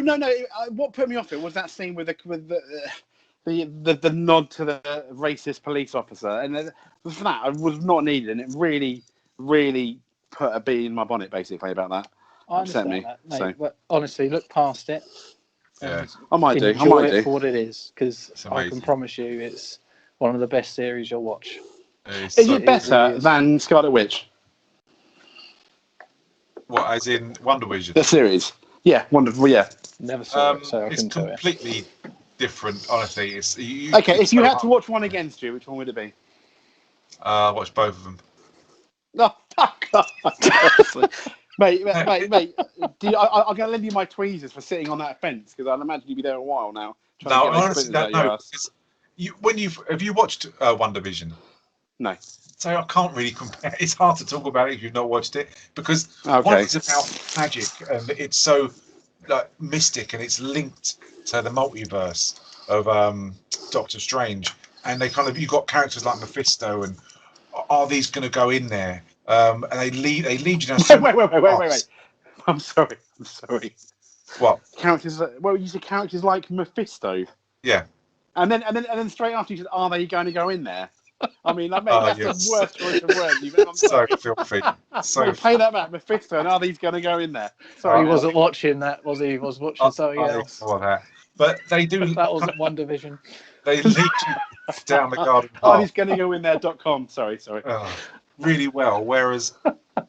What put me off it was that scene with the nod to the racist police officer, and for that I was not needed, and it really put a bee in my bonnet basically about that. I Upset understand me. that, mate. So. But honestly, look past it. Yeah. I might do. Enjoy it for what it is, because It's I can amazing. promise you, it's one of the best series you'll watch. Is it better than Scarlet Witch? What, as in Wonder Vision? The series. Yeah, wonderful. Yeah. Never saw it, so I It's couldn't tell you. completely different, honestly. It's Okay, if you had to watch one against you, which one would it be? watch both of them. No, fuck off. Mate. I'm going to lend you my tweezers for sitting on that fence, because I'd imagine you'd be there a while now. No, honestly, no. Have you watched Wonder Vision? No. So I can't really compare. It's hard to talk about it if you've not watched it, because Okay. one is about magic, and it's so like mystic, and it's linked to the multiverse of Doctor Strange, and you've got characters like Mephisto, and are these going to go in there? And they lead you down. Wait. I'm sorry. What? Characters? Well, you said characters like Mephisto. Yeah. And then straight after you said, "Are they going to go in there?" I mean, that's the worst choice of words you've ever So filthy. So pay that back, Mephisto, and are these going to go in there? Sorry, He wasn't watching that, was he? He was watching something else. That. But they do. That wasn't One Division. They lead you down the garden path. Are these going to go in there.com? Sorry. Really well. Whereas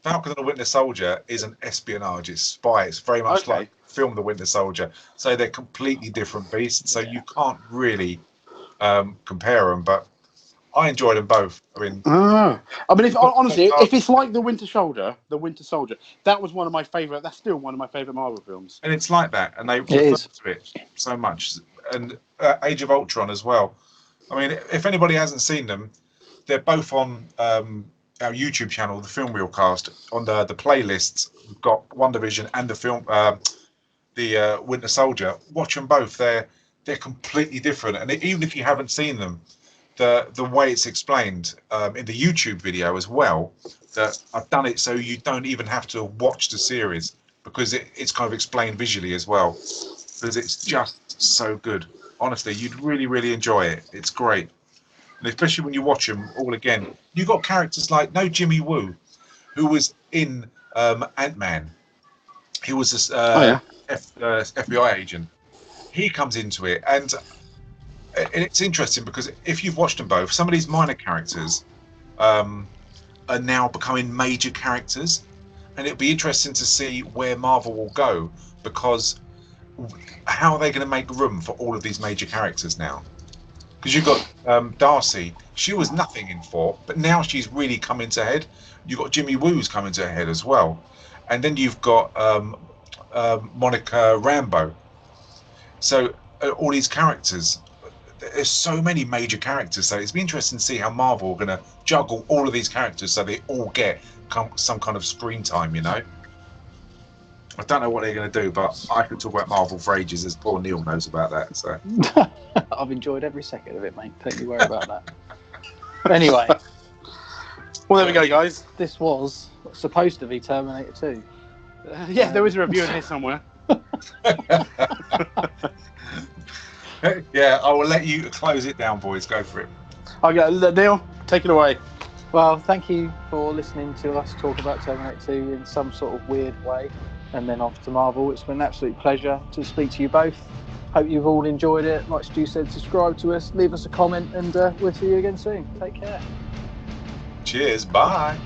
Falcon and the Winter Soldier is an espionage. It's spy. It's very much like Film the Winter Soldier. So they're completely different beasts. So you can't really compare them. But I enjoyed them both. I mean, if it's like the Winter Soldier, that was one of my favorite. That's still one of my favorite Marvel films. and it's like that, and they refer to it so much. And Age of Ultron as well. I mean, if anybody hasn't seen them, they're both on our YouTube channel, the Filmreelcast. On the playlists, we've got Wonder Vision and the Winter Soldier. Watch them both. They're completely different, and even if you haven't seen them, the way it's explained in the YouTube video as well, that I've done it so you don't even have to watch the series, because it's kind of explained visually as well, because it's just so good. Honestly, you'd really enjoy it. It's great, and especially when you watch them all again. You got characters like Jimmy Woo, who was in Ant-Man. He was this FBI agent. He comes into it, and it's interesting because if you've watched them both, some of these minor characters are now becoming major characters, and it'll be interesting to see where Marvel will go, because how are they going to make room for all of these major characters now? Because you've got Darcy. She was nothing in 4, but now she's really come into head. You've got Jimmy Woo's coming to head as well, and then you've got Monica Rambeau. So all these characters, there's so many major characters. So it's been interesting to see how Marvel are going to juggle all of these characters so they all get some kind of screen time. You know, I don't know what they're going to do, but I could talk about Marvel for ages, as poor Neil knows about that. So I've enjoyed every second of it, mate. Don't you worry about that. Anyway, Well, there we go, guys. this was supposed to be Terminator 2. Yeah, there is a review in here somewhere. yeah, I will let you close it down, boys. Go for it. Okay, Neil, take it away. Well, thank you for listening to us talk about Terminator 2 in some sort of weird way, and then off to Marvel. It's been an absolute pleasure to speak to you both. Hope you've all enjoyed it. Like Stu said, subscribe to us, leave us a comment, and we'll see you again soon. Take care. Cheers. Bye.